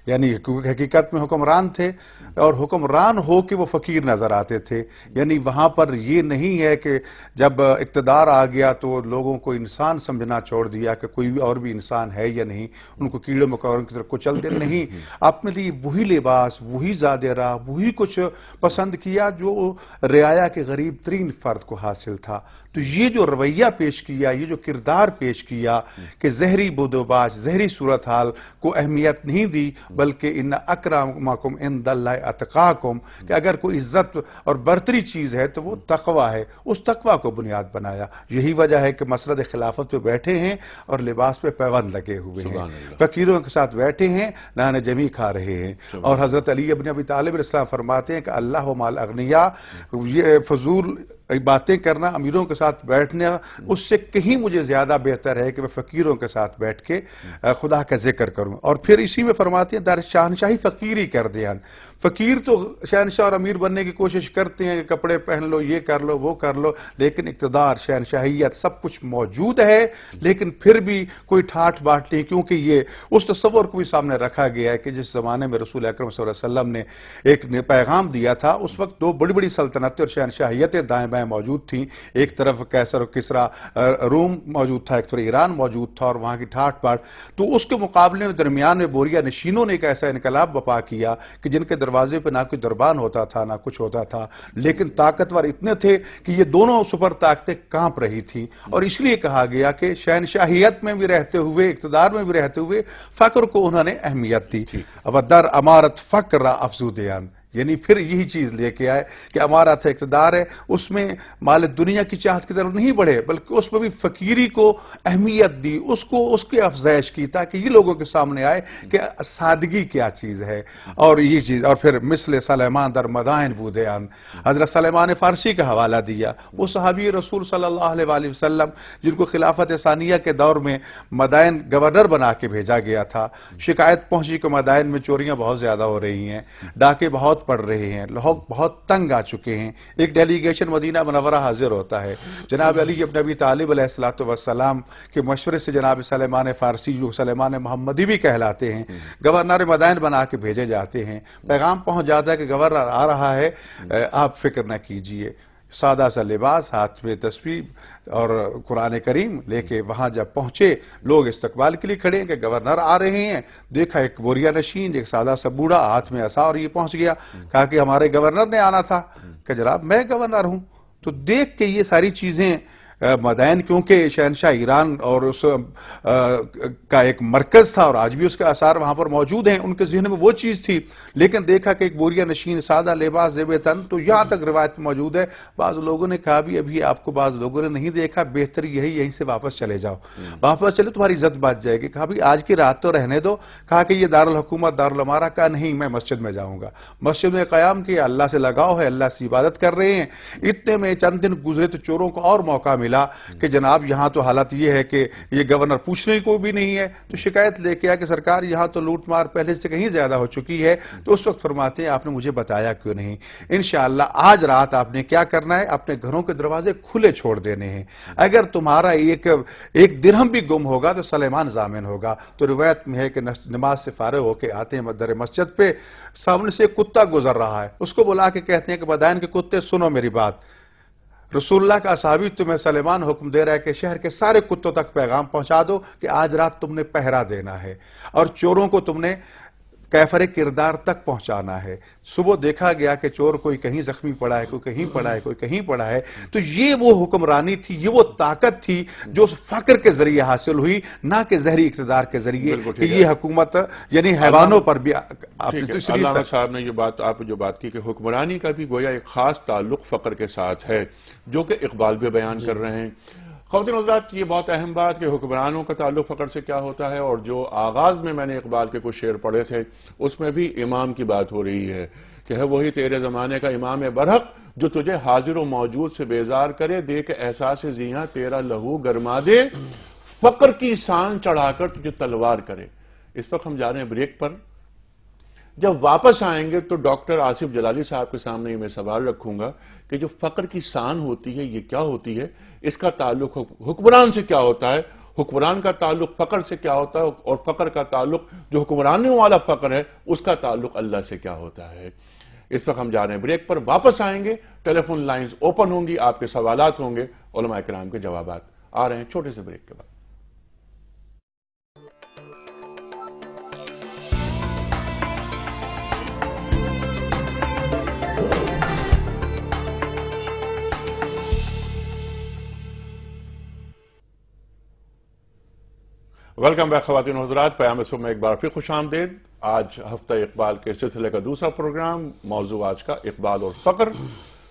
یعنی حقیقت میں حکمران تھے اور حکمران ہو کے وہ فقیر نظر آتے تھے. یعنی وہاں پر یہ نہیں ہے کہ جب اقتدار آ گیا تو لوگوں کو انسان سمجھنا چھوڑ دیا کہ کوئی اور بھی انسان ہے یا نہیں، ان کو کیڑے مکوڑوں کی طرف کچل دے. نہیں، اپنے لیے وہی لباس، وہی زادِ راہ، وہی کچھ پسند کیا جو رعایا کے غریب ترین فرد کو حاصل تھا. تو یہ جو رویہ پیش کیا، یہ جو کردار پیش کیا کہ زہری بود و باش، زہری صورتحال کو اہمیت نہیں دی، بلکہ ان اکرمکم عند اللہ اتقاکم، کہ اگر کوئی عزت اور برتری چیز ہے تو وہ تقوی ہے، اس تقوی کو بنیاد بنایا. یہی وجہ ہے کہ مسرد خلافت پہ بیٹھے ہیں اور لباس پہ پیوند لگے ہوئے ہیں، فقیروں کے ساتھ بیٹھے ہیں، نان جمی کھا رہے ہیں. اور حضرت علی ابن ابی طالب علیہ السلام فرماتے ہیں کہ اللہ مع الاغنیاء، یہ فضول باتیں کرنا، امیروں کے ساتھ بیٹھنا، اس سے کہیں مجھے زیادہ بہتر ہے کہ میں فقیروں کے ساتھ بیٹھ کے خدا کا ذکر کروں. اور پھر اسی میں فرماتے ہیں در شہنشاہی فقیری کر دیا. فقیر تو شہنشاہ اور امیر بننے کی کوشش کرتے ہیں کہ کپڑے پہن لو، یہ کر لو، وہ کر لو، لیکن اقتدار، شہنشاہیت سب کچھ موجود ہے، لیکن پھر بھی کوئی ٹھاٹ باٹ نہیں، کیونکہ یہ اس تصور کو بھی سامنے رکھا گیا ہے کہ جس زمانے میں رسول اکرم صلی اللہ علیہ وسلم نے ایک پیغام دیا تھا، اس وقت دو بڑی بڑی سلطنتیں اور شہنشاہیتیں دائیں بائیں موجود تھیں. ایک طرف قیصر و کسریٰ روم موجود تھا، ایک طرف ایران موجود تھا، اور وہاں کی ٹھاٹ باٹ. تو اس کے مقابلے میں درمیان میں بوریا نشینوں نے ایک ایسا انقلاب برپا کیا کہ جن کے دروازے پہ نہ کوئی دربان ہوتا تھا، نہ کچھ ہوتا تھا، لیکن طاقتور اتنے تھے کہ یہ دونوں سپر طاقتیں کانپ رہی تھیں. اور اس لیے کہا گیا کہ شہنشاہیت میں بھی رہتے ہوئے، اقتدار میں بھی رہتے ہوئے فقر کو انہوں نے اہمیت دی. اب در امارت فقر افزودیان، یعنی پھر یہی چیز لے کے آئے کہ ہمارا اقتدار ہے، اس میں مال دنیا کی چاہت کی طرف نہیں بڑھے، بلکہ اس میں بھی فقیری کو اہمیت دی، اس کی افزائش کی، تاکہ یہ لوگوں کے سامنے آئے کہ سادگی کیا چیز ہے. اور یہ چیز، اور پھر مثل سلیمان در مدائن بودیان، حضرت سلیمان فارسی کا حوالہ دیا. وہ صحابی رسول صلی اللہ علیہ وآلہ وسلم جن کو خلافت ثانیہ کے دور میں مدائن گورنر بنا کے بھیجا گیا تھا. شکایت پہنچی کہ مدائن میں چوریاں بہت زیادہ ہو رہی ہیں، ڈاکے بہت پڑ رہے ہیں، لوگ بہت تنگ آ چکے ہیں. ایک ڈیلیگیشن مدینہ منورہ حاضر ہوتا ہے. جناب علی ابن ابی طالب علیہ السلام کے مشورے سے جناب سلیمان فارسی، جو سلیمان محمدی بھی کہلاتے ہیں، گورنر مدائن بنا کے بھیجے جاتے ہیں. پیغام پہنچ جاتا ہے کہ گورنر آ رہا ہے، آپ فکر نہ کیجئے. سادہ سا لباس، ہاتھ میں تسبیح اور قرآن کریم لے کے وہاں جب پہنچے، لوگ استقبال کے لیے کھڑے ہیں کہ گورنر آ رہے ہیں. دیکھا ایک بوریا نشین، ایک سادہ سا بوڑھا، ہاتھ میں عصا، اور یہ پہنچ گیا. کہا کہ ہمارے گورنر نے آنا تھا. کہ جناب میں گورنر ہوں. تو دیکھ کے یہ ساری چیزیں مدائن، کیونکہ شہنشاہ ایران اور اس کا ایک مرکز تھا اور آج بھی اس کے آثار وہاں پر موجود ہیں، ان کے ذہن میں وہ چیز تھی. لیکن دیکھا کہ ایک بوریا نشین، سادہ لباس، زیب تن، تو یہاں تک روایت موجود ہے. بعض لوگوں نے کہا بھی ابھی آپ کو بعض لوگوں نے نہیں دیکھا، بہتر یہیں سے واپس چلے جاؤ. واپس چلے تمہاری عزت بچ جائے گی. کہا بھی آج کی رات تو رہنے دو. کہا کہ یہ دارالحکومت دارالامارہ کا نہیں، میں مسجد میں جاؤں گا. مسجد میں قیام کیا، اللہ سے لگاؤ ہے، اللہ سے عبادت کر رہے ہیں. اتنے میں چند دن گزرے تو چوروں کو اور موقع ملا کہ جناب یہاں تو حالت یہ ہے کہ یہ گورنر پوچھنے کو بھی نہیں ہے. تو شکایت لے کے آیا کہ سرکار یہاں تو لوٹ مار پہلے سے کہیں زیادہ ہو چکی ہے. تو اس وقت فرماتے ہیں آپ نے مجھے بتایا کیوں نہیں. انشاءاللہ آج رات آپ نے کیا کرنا ہے، اپنے گھروں کے دروازے کھلے چھوڑ دینے ہیں. اگر تمہارا ایک درہم بھی گم ہوگا تو سلیمان ضامن ہوگا. تو روایت میں ہے کہ نماز سے فارغ ہو کے آتے ہیں در مسجد پہ، سامنے سے ایک کتا گزر رہا ہے. اس کو بلا کے کہتے ہیں کہ مدائن کے کتے سنو میری بات، رسول اللہ کا صحابی تمہیں سلیمان حکم دے رہا ہے کہ شہر کے سارے کتوں تک پیغام پہنچا دو کہ آج رات تم نے پہرا دینا ہے، اور چوروں کو تم نے کیفر کردار تک پہنچانا ہے. صبح دیکھا گیا کہ چور کوئی کہیں زخمی پڑا ہے، کوئی کہیں پڑا ہے، کوئی کہیں پڑا ہے. تو یہ وہ حکمرانی تھی، یہ وہ طاقت تھی جو اس فقر کے ذریعے حاصل ہوئی، نہ کہ ظہری اقتدار کے ذریعے. کہ یہ حکومت یعنی حیوانوں پر بھی علامہ صاحب نے آپ جو بات کی کہ حکمرانی کا بھی گویا ایک خاص تعلق فقر کے ساتھ ہے، جو کہ اقبال بھی بیان کر رہے ہیں. خواتین حضرات، یہ بہت اہم بات کہ حکمرانوں کا تعلق فقر سے کیا ہوتا ہے. اور جو آغاز میں نے اقبال کے کچھ شعر پڑھے تھے، اس میں بھی امام کی بات ہو رہی ہے کہ ہے وہی تیرے زمانے کا امام برحق جو تجھے حاضر و موجود سے بیزار کرے، دے کے احساس زیاں تیرا لہو گرما دے، فقر کی سان چڑھا کر تجھے تلوار کرے. اس وقت ہم جا رہے ہیں بریک پر. جب واپس آئیں گے تو ڈاکٹر آصف جلالی صاحب کے سامنے میں سوال رکھوں گا کہ جو فقر کی سان ہوتی ہے یہ کیا ہوتی ہے، اس کا تعلق حکمران سے کیا ہوتا ہے، حکمران کا تعلق فقر سے کیا ہوتا ہے، اور فقر کا تعلق جو حکمرانوں والا فقر ہے اس کا تعلق اللہ سے کیا ہوتا ہے. اس وقت ہم جا رہے ہیں بریک پر. واپس آئیں گے، ٹیلی فون لائنز اوپن ہوں گی، آپ کے سوالات ہوں گے، علماء کرام کے جوابات. آ رہے ہیں چھوٹے سے بریک کے بعد. ویلکم بیک خواتین و حضرات، پیام صبح میں ایک بار پھر خوش آمدید. آج ہفتہ اقبال کے سلسلے کا دوسرا پروگرام، موضوع آج کا اقبال اور فقر.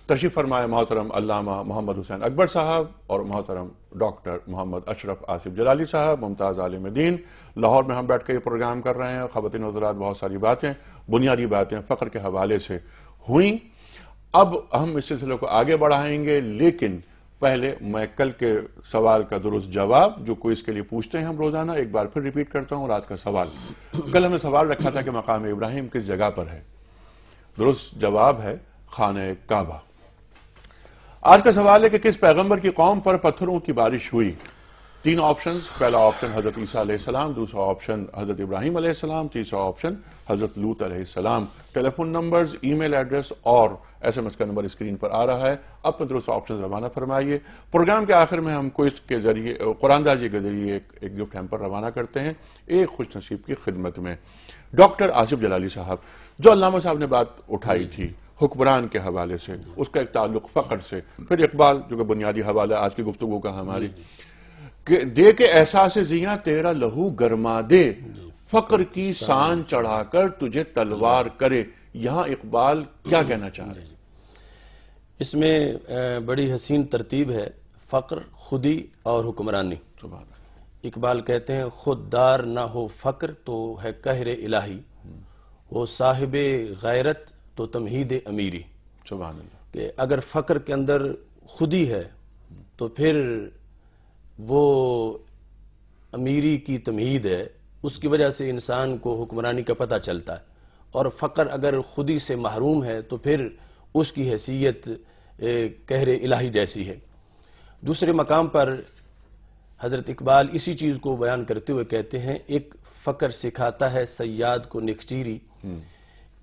تشریف فرمائے محترم علامہ محمد حسین اکبر صاحب اور محترم ڈاکٹر محمد اشرف آصف جلالی صاحب، ممتاز عالم دین. لاہور میں ہم بیٹھ کے یہ پروگرام کر رہے ہیں. خواتین و حضرات، بہت ساری باتیں، بنیادی باتیں فقر کے حوالے سے ہوئیں. اب ہم اس سلسلے کو آگے بڑھائیں گے، لیکن پہلے میں کل کے سوال کا درست جواب جو کوئز کے لیے پوچھتے ہیں ہم روزانہ ایک بار پھر ریپیٹ کرتا ہوں. رات کا سوال، کل ہم نے سوال رکھا تھا کہ مقام ابراہیم کس جگہ پر ہے. درست جواب ہے خانہ کعبہ. آج کا سوال ہے کہ کس پیغمبر کی قوم پر پتھروں کی بارش ہوئی. 3 آپشن. پہلا آپشن حضرت عیسیٰ علیہ السلام، دوسرا آپشن حضرت ابراہیم علیہ السلام، تیسرا آپشن حضرت لوط علیہ السلام. ٹیلی فون نمبرز، ای میل ایڈریس اور ایس ایم ایس کا نمبر اسکرین پر آ رہا ہے. اپنے درست آپشن روانہ فرمائیے. پروگرام کے آخر میں ہم کوئز کے ذریعے قرآن دازی کے ذریعے ایک گفٹ ہیمپر روانہ کرتے ہیں ایک خوش نصیب کی خدمت میں. ڈاکٹر آصف جلالی صاحب، جو علامہ صاحب نے بات اٹھائی تھی حکمران کے حوالے سے، اس کا ایک تعلق فقر سے، پھر اقبال جو کہ بنیادی حوالہ آج کی گفتگو کا ہماری، کہ دے کے احساس زیاں تیرا لہو گرما دے، فقر کی سان چڑھا کر تجھے تلوار کرے. یہاں اقبال کیا کہنا چاہ رہے ہیں؟ اس میں بڑی حسین ترتیب ہے، فقر، خودی اور حکمرانی. سبحان اللہ. اقبال کہتے ہیں خوددار نہ ہو فقر تو ہے قہر الہی، ہو صاحب غیرت تو تمہید امیری. سبحان اللہ. کہ اگر فقر کے اندر خودی ہے تو پھر وہ امیری کی تمہید ہے، اس کی وجہ سے انسان کو حکمرانی کا پتہ چلتا ہے. اور فقر اگر خودی سے محروم ہے تو پھر اس کی حیثیت قہر الہی جیسی ہے. دوسرے مقام پر حضرت اقبال اسی چیز کو بیان کرتے ہوئے کہتے ہیں ایک فقر سکھاتا ہے صیاد کو نکچیری،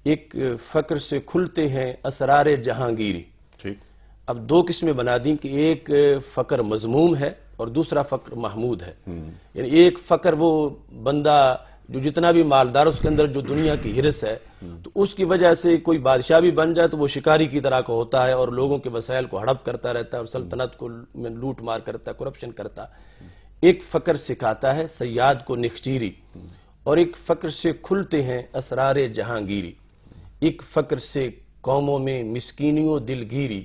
ایک فقر سے کھلتے ہیں اسرار جہانگیری. ٹھیک. اب 2 قسمیں بنا دیں کہ ایک فقر مذموم ہے اور دوسرا فقر محمود ہے. یعنی ایک فقر وہ بندہ جو جتنا بھی مالدار اس کے اندر جو دنیا کی ہرس ہے تو اس کی وجہ سے کوئی بادشاہ بھی بن جائے تو وہ شکاری کی طرح کا ہوتا ہے اور لوگوں کے وسائل کو ہڑپ کرتا رہتا ہے اور سلطنت کو لوٹ مار کرتا ہے، کرپشن کرتا ہے. ایک فقر سکھاتا ہے صیاد کو نخچیری اور ایک فقر سے کھلتے ہیں اسرار جہانگیری. ایک فقر سے قوموں میں مسکینی و دلگیری،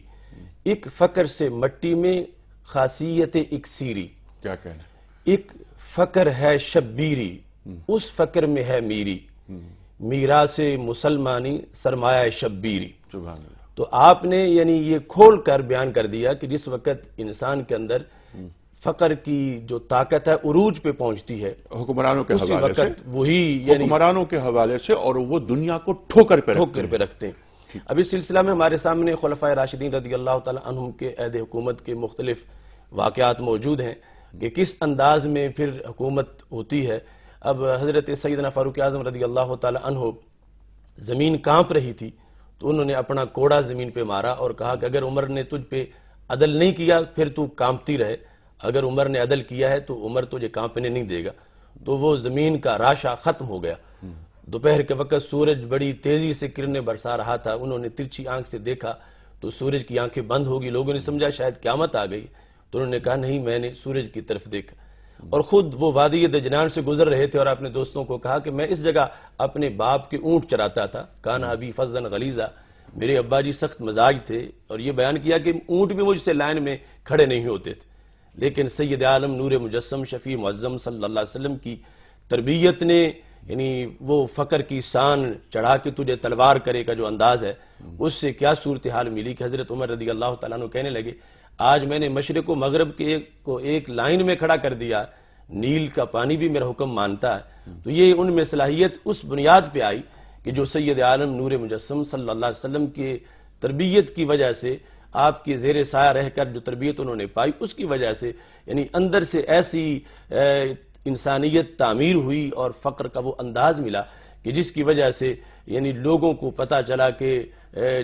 ایک فقر سے مٹی میں خاصیت اکسیری. کیا کہنا؟ ایک فقر ہے شبیری، اس فقر میں ہے میری، میراث مسلمانی سرمایہ شبیری. سبحان اللہ. تو آپ نے یعنی یہ کھول کر بیان کر دیا کہ جس وقت انسان کے اندر فقر کی جو طاقت ہے عروج پہ پہنچتی ہے حکمرانوں کے اسی حوالے سے، وقت وہی یعنی حکمرانوں کے حوالے سے، اور وہ دنیا کو ٹھوکر پہ رکھتے ہیں. اب اس سلسلہ میں ہمارے سامنے خلفائے راشدین رضی اللہ تعالی عنہم کے عہد حکومت کے مختلف واقعات موجود ہیں کہ کس انداز میں پھر حکومت ہوتی ہے. اب حضرت سیدنا فاروق اعظم رضی اللہ تعالی عنہ زمین کانپ رہی تھی تو انہوں نے اپنا کوڑا زمین پہ مارا اور کہا کہ اگر عمر نے تجھ پہ عدل نہیں کیا پھر تو کانپتی رہے، اگر عمر نے عدل کیا ہے تو عمر تجھے کانپنے نہیں دے گا. تو وہ زمین کا راشا ختم ہو گیا. دوپہر کے وقت سورج بڑی تیزی سے کرنیں برسا رہا تھا، انہوں نے ترچھی آنکھ سے دیکھا تو سورج کی آنکھیں بند ہوگی. لوگوں نے سمجھا شاید قیامت آ گئی تو انہوں نے کہا نہیں، میں نے سورج کی طرف دیکھا. اور خود وہ وادی دجنان سے گزر رہے تھے اور اپنے دوستوں کو کہا کہ میں اس جگہ اپنے باپ کے اونٹ چراتا تھا، کانا ابی فضن غلیظا، میرے ابا جی سخت مزاج تھے. اور یہ بیان کیا کہ اونٹ بھی مجھ سے لائن میں کھڑے نہیں ہوتے تھے. لیکن سید عالم نور مجسم شفیع معظم صلی اللہ علیہ وسلم کی تربیت نے یعنی وہ فقر کی سان چڑھا کے تجھے تلوار کرے کا جو انداز ہے اس سے کیا صورتحال ملی کہ حضرت عمر رضی اللہ تعالیٰ عنہ کہنے لگے آج میں نے مشرق و مغرب کے کو ایک لائن میں کھڑا کر دیا، نیل کا پانی بھی میرا حکم مانتا ہے. تو یہ ان میں صلاحیت اس بنیاد پہ آئی کہ جو سید عالم نور مجسم صلی اللہ علیہ وسلم کے تربیت کی وجہ سے، آپ کے زیر سایہ رہ کر جو تربیت انہوں نے پائی اس کی وجہ سے یعنی اندر سے ایسی انسانیت تعمیر ہوئی اور فقر کا وہ انداز ملا کہ جس کی وجہ سے یعنی لوگوں کو پتہ چلا کہ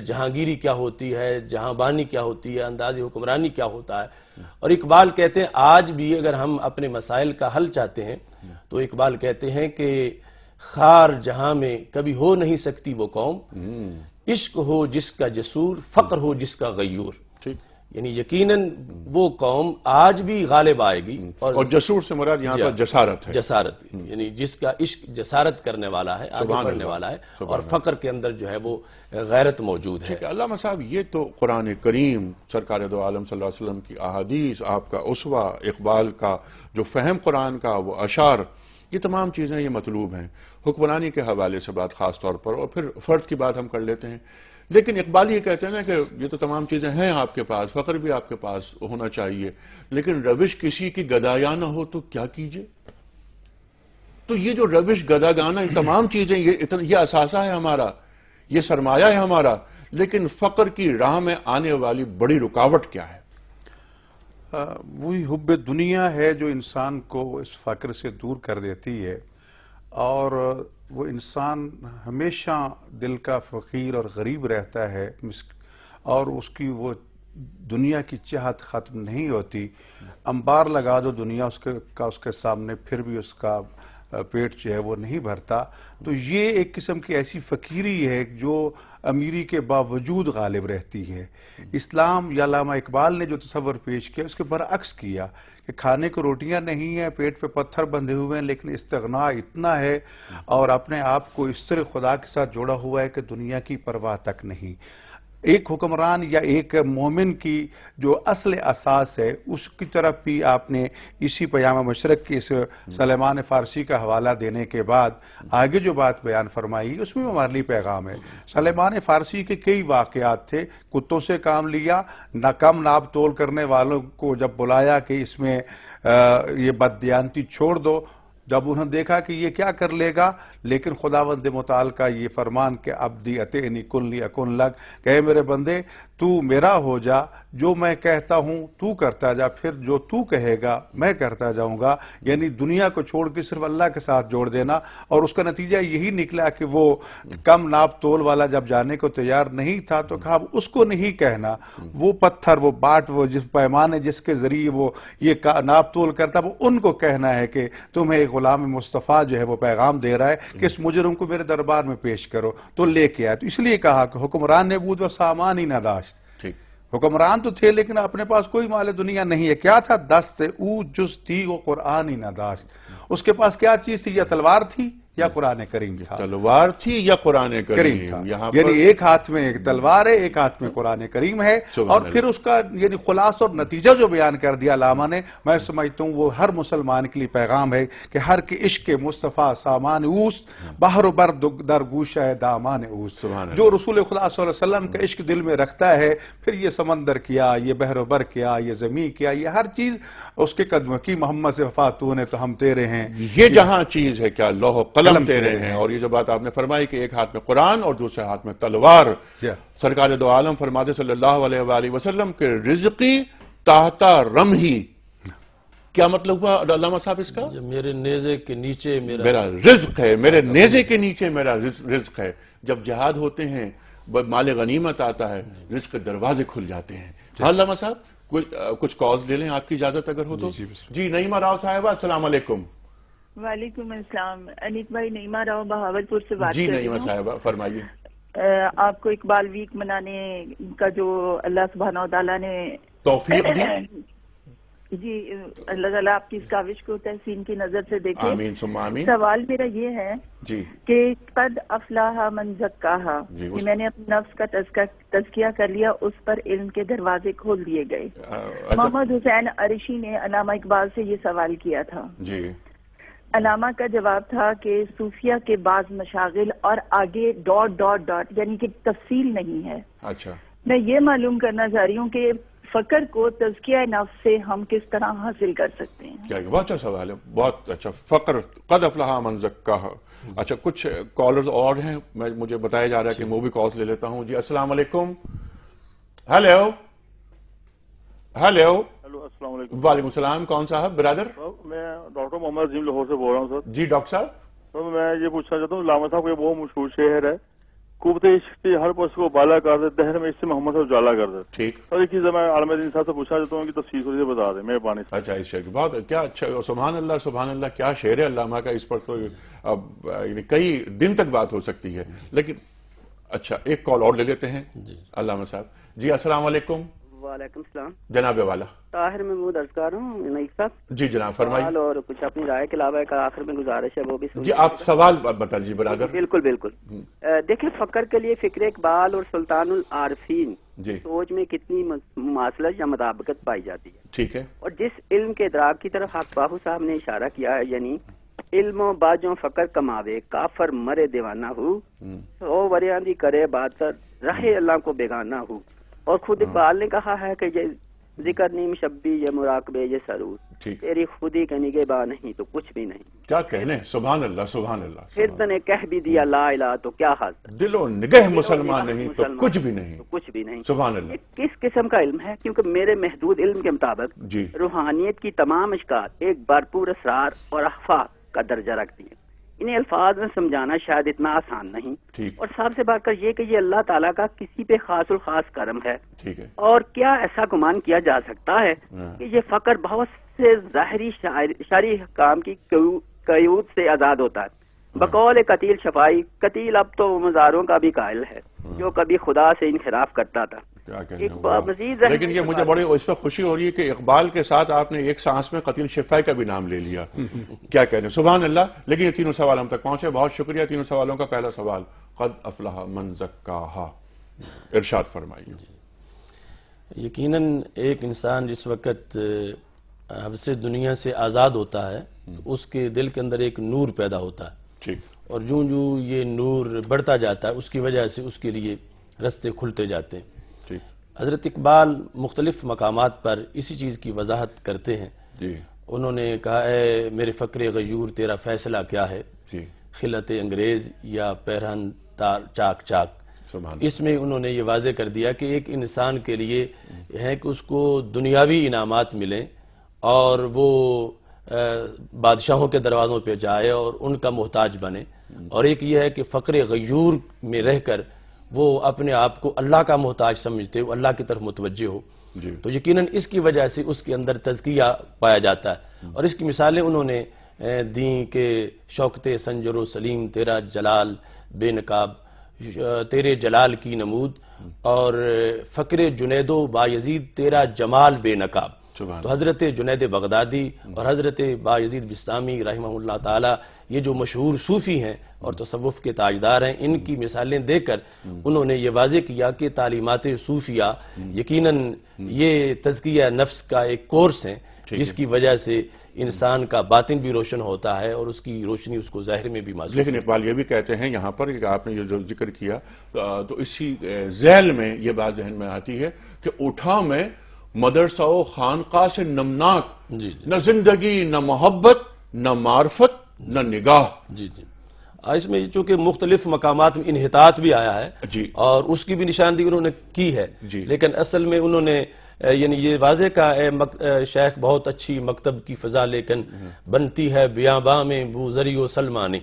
جہانگیری کیا ہوتی ہے، جہاں بانی کیا ہوتی ہے، انداز حکمرانی کیا ہوتا ہے. اور اقبال کہتے ہیں آج بھی اگر ہم اپنے مسائل کا حل چاہتے ہیں تو اقبال کہتے ہیں کہ خار جہاں میں کبھی ہو نہیں سکتی وہ قوم، عشق ہو جس کا جسور، فقر ہو جس کا غیور. یعنی یقیناً وہ قوم آج بھی غالب آئے گی. اور جسور سے مراد یہاں پر جسارت ہے، جسارت یعنی جس کا عشق جسارت کرنے والا ہے، آگے بڑھنے والا ہے، اور فقر کے اندر جو ہے وہ غیرت موجود ہے. علامہ صاحب یہ تو قرآن کریم، سرکار دو عالم صلی اللہ علیہ وسلم کی احادیث، آپ کا اسوہ، اقبال کا جو فہم قرآن کا، وہ اشعار، یہ تمام چیزیں یہ مطلوب ہیں. حکمرانی کے حوالے سے بات خاص طور پر، اور پھر فرد کی بات ہم کر لیتے ہیں. لیکن اقبال یہ کہتے ہیں نا کہ یہ تو تمام چیزیں ہیں آپ کے پاس، فخر بھی آپ کے پاس ہونا چاہیے، لیکن روش کسی کی گدایانہ ہو تو کیا کیجئے. تو یہ جو روش گداگانہ، یہ تمام چیزیں، یہ اثاثہ ہے ہمارا، یہ سرمایہ ہے ہمارا، لیکن فقر کی راہ میں آنے والی بڑی رکاوٹ کیا ہے؟ وہی حب دنیا ہے جو انسان کو اس فقر سے دور کر دیتی ہے، اور وہ انسان ہمیشہ دل کا فقیر اور غریب رہتا ہے، اور اس کی وہ دنیا کی چاہت ختم نہیں ہوتی. انبار لگا دو دنیا اس کے سامنے، پھر بھی اس کا پیٹ جو ہے وہ نہیں بھرتا. تو یہ ایک قسم کی ایسی فقیری ہے جو امیری کے باوجود غالب رہتی ہے. اسلام یا علامہ اقبال نے جو تصور پیش کیا اس کے برعکس کیا کہ کھانے کو روٹیاں نہیں ہیں، پیٹ پہ پتھر بندھے ہوئے ہیں، لیکن استغنا اتنا ہے اور اپنے آپ کو اس طرح خدا کے ساتھ جوڑا ہوا ہے کہ دنیا کی پرواہ تک نہیں. ایک حکمران یا ایک مومن کی جو اصل اساس ہے اس کی طرف بھی آپ نے اسی پیام مشرق کی اس سلیمان فارسی کا حوالہ دینے کے بعد آگے جو بات بیان فرمائی اس میں ہمارے لیے پیغام ہے. سلیمان فارسی کے کئی واقعات تھے. کتوں سے کام لیا، نہ کم ناپ تول کرنے والوں کو جب بلایا کہ اس میں یہ بددیانتی چھوڑ دو، جب انہوں نے دیکھا کہ یہ کیا کر لے گا، لیکن خداوند متعال کا یہ فرمان کہ عبدی اطعنی کن لی اکن لک، کہ اے میرے بندے تو میرا ہو جا، جو میں کہتا ہوں تو کرتا جا، پھر جو تو کہے گا میں کرتا جاؤں گا. یعنی دنیا کو چھوڑ کے صرف اللہ کے ساتھ جوڑ دینا. اور اس کا نتیجہ یہی نکلا کہ وہ کم ناپ تول والا جب جانے کو تیار نہیں تھا تو کہا اس کو نہیں کہنا، وہ پتھر، وہ باٹ، وہ جس پیمانے جس کے ذریعے وہ یہ ناپ تول کرتا وہ ان کو کہنا ہے کہ تمہیں غلام مصطفیٰ جو ہے وہ پیغام دے رہا ہے کہ اس مجرم کو میرے دربار میں پیش کرو، تو لے کے آئے. تو اس لیے کہا کہ حکمران نے بود و سامان ہی نہ داشت. حکمران تو تھے لیکن اپنے پاس کوئی مال دنیا نہیں ہے. کیا تھا؟ دست او جز تھی وہ قرآن ہی نہ داشت. اس کے پاس کیا چیز تھی؟ یا تلوار تھی یا قرآن کریم تھا. تلوار تھی یا قرآن کریم تھا. یعنی ایک ہاتھ میں ایک تلوار ہے، ایک ہاتھ میں قرآن کریم ہے. اور پھر اس کا یعنی خلاصہ اور نتیجہ جو بیان کر دیا علامہ نے، میں سمجھتا ہوں وہ ہر مسلمان کے لیے پیغام ہے کہ ہر کے عشق مصطفیٰ سامان اوست، بحر و بر در گوشہ دامان اوست. جو رسول خدا صلی اللہ علیہ وسلم کا عشق دل میں رکھتا ہے، پھر یہ سمندر کیا، یہ بحر و بر کیا، یہ زمین کیا، یہ ہر چیز اس کے قدموں کی. محمد سے وفا تو نے تو ہم تیرے ہیں. یہ جہاں چیز ہے کیا لوح و قلم تیرے ہیں. اور یہ جو بات آپ نے فرمائی کہ ایک ہاتھ میں قرآن اور دوسرے ہاتھ میں تلوار، سرکار دو عالم فرماتے صلی اللہ علیہ وآلہ وسلم کہ رزقی تحتا رمحی. کیا مطلب ہوا علامہ صاحب اس کا؟ میرے نیزے کے نیچے میرا رزق ہے، میرے نیزے کے نیچے میرا رزق ہے. جب جہاد ہوتے ہیں، مال غنیمت آتا ہے، رزق کے دروازے کھل جاتے ہیں. ہاں علامہ صاحب کچھ کالز لے لیں آپ کی اجازت اگر ہو تو. جی نعیمہ راؤ صاحبہ السلام علیکم. وعلیکم السلام. انیک بھائی، نعیمہ راؤ بہاولپور سے بات کر رہی ہوں. جی نعیمہ صاحبہ فرمائیے. آپ کو اقبال ویک منانے کا جو اللہ سبحانہ و تعالیٰ نے توفیق دی، جی اللہ تعالیٰ آپ کی اس کاوش کو تحسین کی نظر سے دیکھے. آمین ثم آمین. سوال میرا یہ ہے جی کہ قد افلاح من زکاہا، کہ میں نے اپنے نفس کا تزکیہ کر لیا، اس پر علم کے دروازے کھول دیے گئے. محمد حسین عرشی نے علامہ اقبال سے یہ سوال کیا تھا. جی علامہ کا جواب تھا کہ صوفیہ کے بعض مشاغل اور آگے ڈاٹ ڈاٹ ڈاٹ یعنی کہ تفصیل نہیں ہے. اچھا، میں یہ معلوم کرنا چاہ رہی ہوں کہ فقر کو تزکیہ نفس سے ہم کس طرح حاصل کر سکتے ہیں؟ کیا بہت اچھا سوال ہے، بہت اچھا. فقر قد افلح من زکاہا. اچھا کچھ کالرز اور ہیں، مجھے بتایا جا رہا ہے کہ وہ بھی کالز لے لیتا ہوں. جی السلام علیکم. Hello hello. السلام علیکم. وعلیکم السلام. کون صاحب برادر؟ میں ڈاکٹر محمد عظیم لاہور سے بول رہا ہوں سر. جی ڈاکٹر صاحب. سر میں یہ پوچھنا چاہتا ہوں، علامہ صاحب کا یہ بہت مشہور شعر ہے، قوت عشق کی ہر پس کو بالا کر دے، دہر میں اس سے محمد سے اجالا کر دے. ٹھیک سر ایک چیز میں عالم دین صاحب سے پوچھنا چاہتا ہوں کہ تفصیل تھوڑی سی بتا دیں مہربانی سے. اچھا اس شعر کی بہت کیا اچھا، سبحان اللہ سبحان اللہ، کیا شعر ہے علامہ کا. اس پر تو اب کئی دن تک بات ہو سکتی ہے. لیکن اچھا ایک کال اور لے لیتے ہیں علامہ صاحب. جی السلام علیکم. وعلیکم السلام. جناب والا طاہر محمود عرض کر رہا ہوں نعیف صاحب. جی جناب فرمائیے. اور کچھ اپنی رائے کے علاوہ ایک آخر میں گزارش ہے وہ بھی جی آپ سوال بتا لیجیے برادر. بالکل بالکل. دیکھیں فقر کے لیے فکر اقبال اور سلطان العارفین جی سوچ میں کتنی مماثلت یا مطابقت پائی جاتی ہے. ٹھیک ہے. اور جس علم کے ادراک کی طرف حق باہو صاحب نے اشارہ کیا ہے، یعنی علم و باجوں فقر کماوے کافر مرے دیوانہ ہو، 100 وریاں دی کرے باتر رہے اللہ کو بیگانہ ہو. اور خود اقبال نے کہا ہے کہ یہ ذکر نیم شبی، یہ مراقبے، یہ سرود، تیری خودی کے نگہباں نہیں تو کچھ بھی نہیں. کیا کہنے، سبحان اللہ سبحان اللہ. پھر نے کہہ بھی دیا لا الہ تو کیا حاصل، دل و نگہ مسلمان نہیں تو کچھ بھی نہیں. کچھ بھی نہیں. سبحان اللہ. یہ کس قسم کا علم ہے؟ کیونکہ میرے محدود علم کے مطابق روحانیت کی تمام اشکال ایک بھرپور اسرار اور اخفا کا درجہ رکھتی ہیں. انہیں الفاظ میں سمجھانا شاید اتنا آسان نہیں. اور سب سے بڑھ کر یہ کہ یہ اللہ تعالیٰ کا کسی پہ خاص الخاص کرم ہے. اور کیا ایسا گمان کیا جا سکتا ہے کہ یہ فقر بہت سے ظاہری شرعی حکام کی قیود سے آزاد ہوتا ہے؟ بقول قتیل شفائی، قتیل اب تو مزاروں کا بھی قائل ہے جو کبھی خدا سے انحراف کرتا تھا. مزید لیکن یہ مجھے بڑی اس پہ خوشی ہو رہی ہے کہ اقبال کے ساتھ آپ نے ایک سانس میں قتیل شفائی کا بھی نام لے لیا. کیا کہنے، سبحان اللہ. لیکن یہ تینوں سوال ہم تک پہنچے، بہت شکریہ. تینوں سوالوں کا پہلا سوال، قد افلح من زکاہا، ارشاد فرمائیے. یقیناً ایک انسان جس وقت حبس دنیا سے آزاد ہوتا ہے اس کے دل کے اندر ایک نور پیدا ہوتا ہے، اور جوں جوں یہ نور بڑھتا جاتا ہے اس کی وجہ سے اس کے لیے رستے کھلتے جاتے ہیں. حضرت اقبال مختلف مقامات پر اسی چیز کی وضاحت کرتے ہیں. انہوں نے کہا اے میرے فقر غیور تیرا فیصلہ کیا ہے، خلعت انگریز یا پیرہن تار چاک چاک. اس میں انہوں نے یہ واضح کر دیا کہ ایک انسان کے لیے ہے کہ اس کو دنیاوی انعامات ملیں اور وہ بادشاہوں کے دروازوں پہ جائے اور ان کا محتاج بنے، اور ایک یہ ہے کہ فقر غیور میں رہ کر وہ اپنے آپ کو اللہ کا محتاج سمجھتے ہو، اللہ کی طرف متوجہ ہو. تو یقیناً اس کی وجہ سے اس کے اندر تزکیہ پایا جاتا ہے. اور اس کی مثالیں انہوں نے دیں کہ شوکت سنجر و سلیم تیرا جلال بے نقاب، تیرے جلال کی نمود، اور فقر جنید و بایزید تیرا جمال بے نقاب. تو حضرت جنید بغدادی اور حضرت بایزید بستامی رحمہ اللہ تعالی یہ جو مشہور صوفی ہیں اور تصوف کے تاجدار ہیں، ان کی مثالیں دے کر انہوں نے یہ واضح کیا کہ تعلیمات صوفیہ یقیناً یہ تزکیہ نفس کا ایک کورس ہیں جس کی وجہ سے انسان کا باطن بھی روشن ہوتا ہے اور اس کی روشنی اس کو ظاہر میں بھی محسوس. لیکن اقبال یہ بھی کہتے ہیں یہاں پر کہ آپ نے یہ جو ذکر کیا تو اسی ذیل میں یہ بات ذہن میں آتی ہے کہ اٹھا میں مدرسہ و خانقاہ سے نمناک، نہ زندگی نہ محبت نہ معرفت نہ نگاہ. اس میں چونکہ مختلف مقامات میں انحطاط بھی آیا ہے اور اس کی بھی نشاندہی انہوں نے کی ہے، لیکن اصل میں انہوں نے یعنی یہ واضح کہا ہے شیخ بہت اچھی مکتب کی فضا لیکن بنتی ہے بیاباں میں بوزری و سلمانی.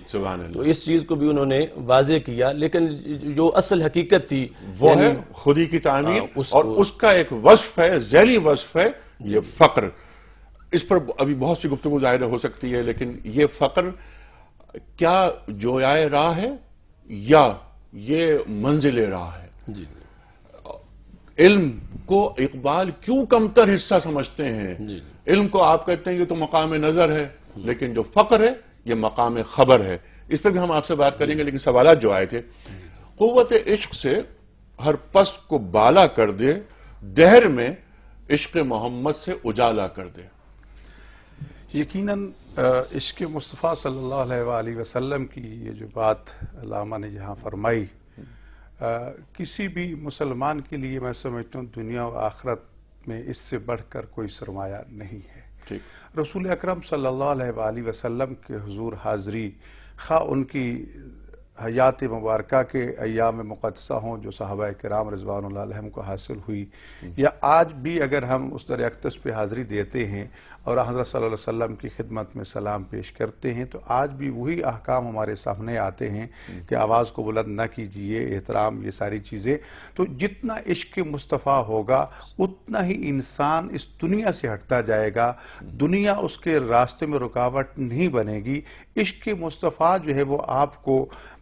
تو اس چیز کو بھی انہوں نے واضح کیا، لیکن جو اصل حقیقت تھی وہ ہے خودی کی تعمیر، اور اس کا ایک وصف ہے، ذیلی وصف ہے یہ فقر. اس پر ابھی بہت سی گفتگو ظاہر ہو سکتی ہے، لیکن یہ فقر کیا جویائے راہ ہے یا یہ منزل راہ ہے؟ علم کو اقبال کیوں کمتر حصہ سمجھتے ہیں؟ علم کو آپ کہتے ہیں یہ تو مقام نظر ہے، لیکن جو فقر ہے یہ مقام خبر ہے. اس پہ بھی ہم آپ سے بات کریں گے، لیکن سوالات جو آئے تھے، قوت عشق سے ہر پست کو بالا کر دے، دہر میں عشق محمد سے اجالا کر دے. یقیناً عشق مصطفیٰ صلی اللہ علیہ وآلہ وسلم کی یہ جو بات علامہ نے یہاں فرمائی، کسی بھی مسلمان کے لیے میں سمجھتا ہوں دنیا و آخرت میں اس سے بڑھ کر کوئی سرمایہ نہیں ہے. رسول اکرم صلی اللہ علیہ وآلہ وسلم کے حضور حاضری، خواہ ان کی حیات مبارکہ کے ایام مقدسہ ہوں جو صحابہ کرام رضوان اللہ علیہم کو حاصل ہوئی، یا آج بھی اگر ہم اس در اقدس پہ حاضری دیتے ہیں اور حضرت صلی اللہ علیہ وسلم کی خدمت میں سلام پیش کرتے ہیں تو آج بھی وہی احکام ہمارے سامنے آتے ہیں کہ آواز کو بلند نہ کیجیے، احترام، یہ ساری چیزیں. تو جتنا عشق مصطفیٰ ہوگا اتنا ہی انسان اس دنیا سے ہٹتا جائے گا، دنیا اس کے راستے میں رکاوٹ نہیں بنے گی. عشق مصطفیٰ جو ہے وہ آپ کو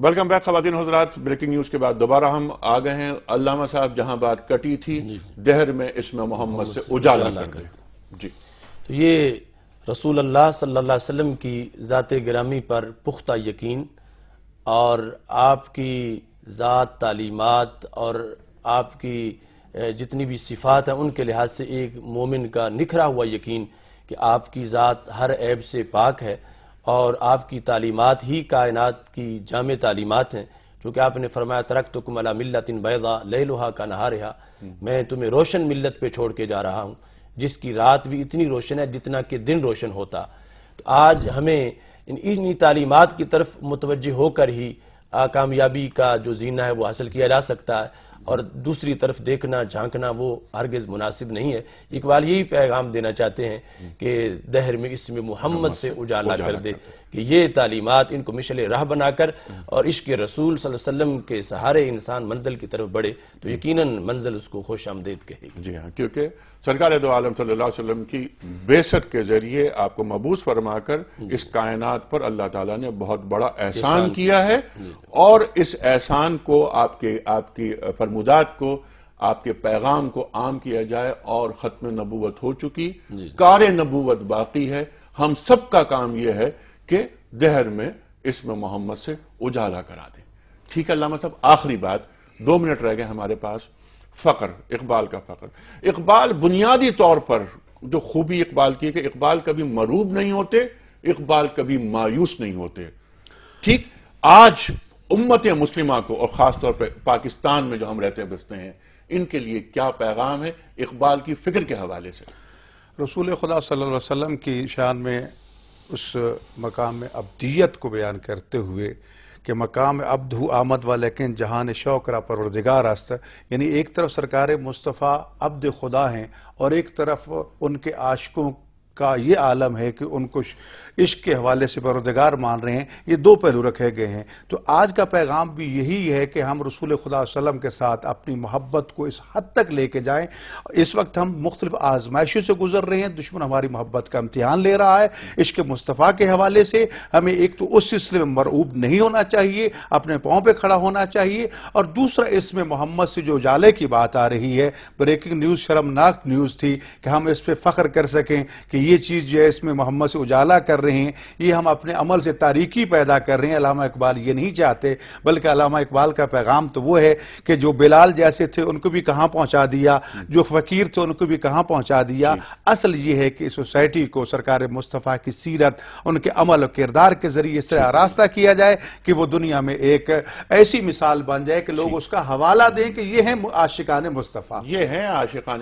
ویلکم بیک خواتین حضرات، بریکنگ نیوز کے بعد دوبارہ ہم آ گئے ہیں۔ علامہ صاحب جہاں بات کٹی تھی، دہر میں اسم محمد سے اجالا کر دیں۔ جی، تو یہ رسول اللہ صلی اللہ علیہ وسلم کی ذات گرامی پر پختہ یقین اور آپ کی ذات، تعلیمات اور آپ کی جتنی بھی صفات ہیں ان کے لحاظ سے ایک مومن کا نکھرا ہوا یقین کہ آپ کی ذات ہر عیب سے پاک ہے اور آپ کی تعلیمات ہی کائنات کی جامع تعلیمات ہیں، چونکہ آپ نے فرمایا ترکتکم علی ملت بیضاء لیلھا کنہارھا، میں تمہیں روشن ملت پہ چھوڑ کے جا رہا ہوں جس کی رات بھی اتنی روشن ہے جتنا کہ دن روشن ہوتا۔ تو آج ہمیں انہی تعلیمات کی طرف متوجہ ہو کر ہی کامیابی کا جو زینہ ہے وہ حاصل کیا جا سکتا ہے، اور دوسری طرف دیکھنا جھانکنا وہ ہرگز مناسب نہیں ہے۔ اقبال یہی پیغام دینا چاہتے ہیں کہ دہر میں اسم محمد سے اجالا کر دے، کہ یہ تعلیمات ان کو مشعل راہ بنا کر اور عشق رسول صلی اللہ علیہ وسلم کے سہارے انسان منزل کی طرف بڑھے تو یقیناً منزل اس کو خوش آمدید کہے گی۔ جی ہاں، کیونکہ سرکار دو عالم صلی اللہ علیہ وسلم کی بعثت کے ذریعے آپ کو مبعوث فرما کر اس کائنات پر اللہ تعالیٰ نے بہت بڑا احسان کیا ہے، اور اس احسان کو آپ کی فرمودات کو، آپ کے پیغام کو عام کیا جائے، اور ختم نبوت ہو چکی، کار نبوت باقی ہے۔ ہم سب کا کام یہ ہے کہ دہر میں اسم محمد سے اجالا کرا دیں۔ ٹھیک ہے علامہ صاحب، آخری بات، 2 منٹ رہ گئے ہمارے پاس۔ فقر، اقبال کا فقر۔ اقبال بنیادی طور پر جو خوبی اقبال کی ہے کہ اقبال کبھی مروب نہیں ہوتے، اقبال کبھی مایوس نہیں ہوتے۔ ٹھیک، آج امت مسلمہ کو، اور خاص طور پہ پاکستان میں جو ہم رہتے بستے ہیں، ان کے لیے کیا پیغام ہے اقبال کی فکر کے حوالے سے؟ رسول خدا صلی اللہ علیہ وسلم کی شان میں اس مقام میں عبدیت کو بیان کرتے ہوئے کہ مقام عبد ہو آمد و لیکن جہان شوق را پروردگار است، یعنی ایک طرف سرکار مصطفیٰ عبد خدا ہیں اور ایک طرف ان کے عاشقوں کا یہ عالم ہے کہ ان کو عشق کے حوالے سے پروردگار مان رہے ہیں۔ یہ 2 پہلو رکھے گئے ہیں۔ تو آج کا پیغام بھی یہی ہے کہ ہم رسول خدا صلی اللہ علیہ وسلم کے ساتھ اپنی محبت کو اس حد تک لے کے جائیں۔ اس وقت ہم مختلف آزمائشوں سے گزر رہے ہیں، دشمن ہماری محبت کا امتحان لے رہا ہے۔ عشق مصطفیٰ کے حوالے سے ہمیں ایک تو اس سلسلے میں مرعوب نہیں ہونا چاہیے، اپنے پاؤں پہ کھڑا ہونا چاہیے، اور دوسرا اس میں محمد سے جو اجالے کی بات آ رہی ہے، بریکنگ نیوز شرمناک نیوز تھی کہ ہم اس پہ فخر کر سکیں کہ یہ چیز جو ہے اس میں محمد سے اجالا کر رہے ہیں، یہ ہم اپنے عمل سے تاریکی پیدا کر رہے ہیں۔ علامہ اقبال یہ نہیں چاہتے، بلکہ علامہ اقبال کا پیغام تو وہ ہے کہ جو بلال جیسے تھے ان کو بھی کہاں پہنچا دیا، جو فقیر تھے ان کو بھی کہاں پہنچا دیا۔ اصل یہ ہے کہ سوسائٹی کو سرکار مصطفیٰ کی سیرت، ان کے عمل و کردار کے ذریعے اس طرح آراستہ کیا جائے کہ وہ دنیا میں ایک ایسی مثال بن جائے کہ لوگ اس کا حوالہ دیں کہ یہ ہیں عاشقان مصطفیٰ، یہ ہیں عاشقان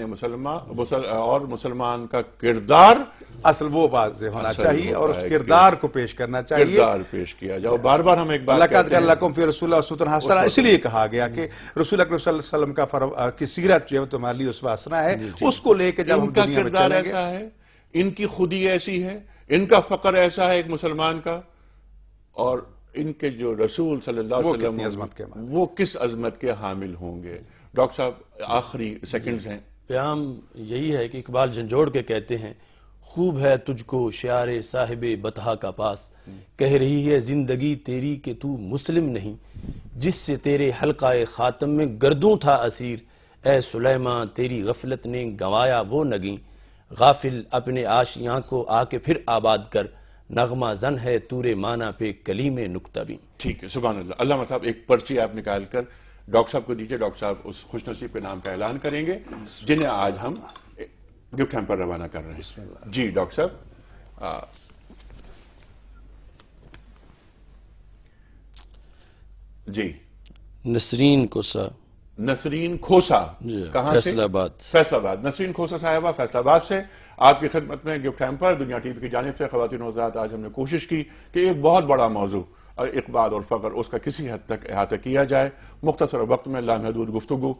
اور مسلمان کا کردار اصل وہ واضح ہونا چاہیے اور اس کردار کو پیش کرنا چاہیے، کردار پیش کیا جائے۔ بار بار ہم ایک بات لقد کان لکم فی رسول اللہ اسوۃ حسنہ اس لیے کہا گیا کہ رسول اکرم صلی اللہ علیہ وسلم کی سیرت جو ہے تمہارے لیے اسوہ حسنہ ہے، اس کو لے کے جب ہم دنیا میں چلیں گے۔ ایسا ہے، ان کی خودی ایسی ہے، ان کا فقر ایسا ہے ایک مسلمان کا، اور ان کے جو رسول صلی اللہ علیہ وسلم وہ کس عظمت کے حامل ہوں گے۔ ڈاکٹر صاحب آخری سیکنڈز ہیں۔ پیغام یہی ہے کہ اقبال جھنجھوڑ کے کہتے ہیں، خوب ہے تجھ کو شعار صاحب بطحا کا پاس، کہہ رہی ہے زندگی تیری کہ تو مسلم نہیں، جس سے تیرے حلقہ خاتم میں گردوں تھا اسیر، اے سلیماں تیری غفلت نے گنوایا وہ نگیں، غافل اپنے آشیاں کو آ کے پھر آباد کر، نغمہ زن ہے تور مانا پہ کلیم نکتہ بھی۔ ٹھیک ہے، سبحان اللہ۔ علامہ صاحب ایک پرچی آپ نکال کر ڈاکٹر صاحب کو دیجئے، ڈاکٹر صاحب اس خوش نصیب کے نام کا اعلان کریں گے جنہیں آج ہم گفٹ ہیمپر روانہ کر رہے ہیں۔ جی ڈاکٹر صاحب۔ جی نسرین کوسا، نسرین کھوسا، کہاں سے؟ فیصل آباد، فیصل آباد۔ نسرین کھوسا صاحبہ فیصل آباد سے آپ کی خدمت میں گفٹ ہیمپر دنیا ٹی وی کی جانب سے۔ خواتین و حضرات، آج ہم نے کوشش کی کہ ایک بہت بڑا موضوع اقبال اور فقر اس کا کسی حد تک احاطہ کیا جائے، مختصر وقت میں لامحدود گفتگو۔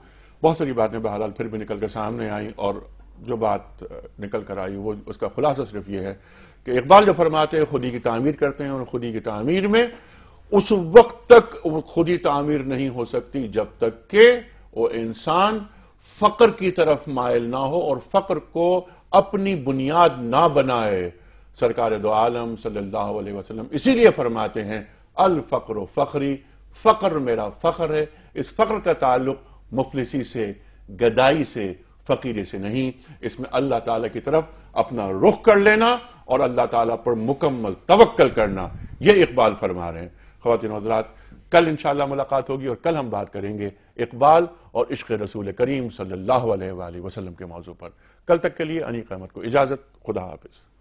بہت ساری باتیں بہرحال پھر بھی نکل کر سامنے آئیں، اور جو بات نکل کر آئی وہ اس کا خلاصہ صرف یہ ہے کہ اقبال جو فرماتے ہیں خودی کی تعمیر کرتے ہیں، اور خودی کی تعمیر میں اس وقت تک خودی تعمیر نہیں ہو سکتی جب تک کہ وہ انسان فقر کی طرف مائل نہ ہو اور فقر کو اپنی بنیاد نہ بنائے۔ سرکار دو عالم صلی اللہ علیہ وسلم اسی لیے فرماتے ہیں الفقر فخری فقر میرا فخر ہے. اس فقر کا تعلق مفلسی سے، گدائی سے، فقیرے سے نہیں. اس میں اللہ تعالیٰ کی طرف اپنا رخ کر لینا اور اللہ تعالیٰ پر مکمل توکل کرنا، یہ اقبال فرما رہے ہیں. خواتین و حضرات، کل انشاءاللہ ملاقات ہوگی اور کل ہم بات کریں گے اقبال اور عشق رسول کریم صلی اللہ علیہ وآلہ وسلم کے موضوع پر. کل تک کے لیے انیق احمد کو اجازت. خدا حافظ.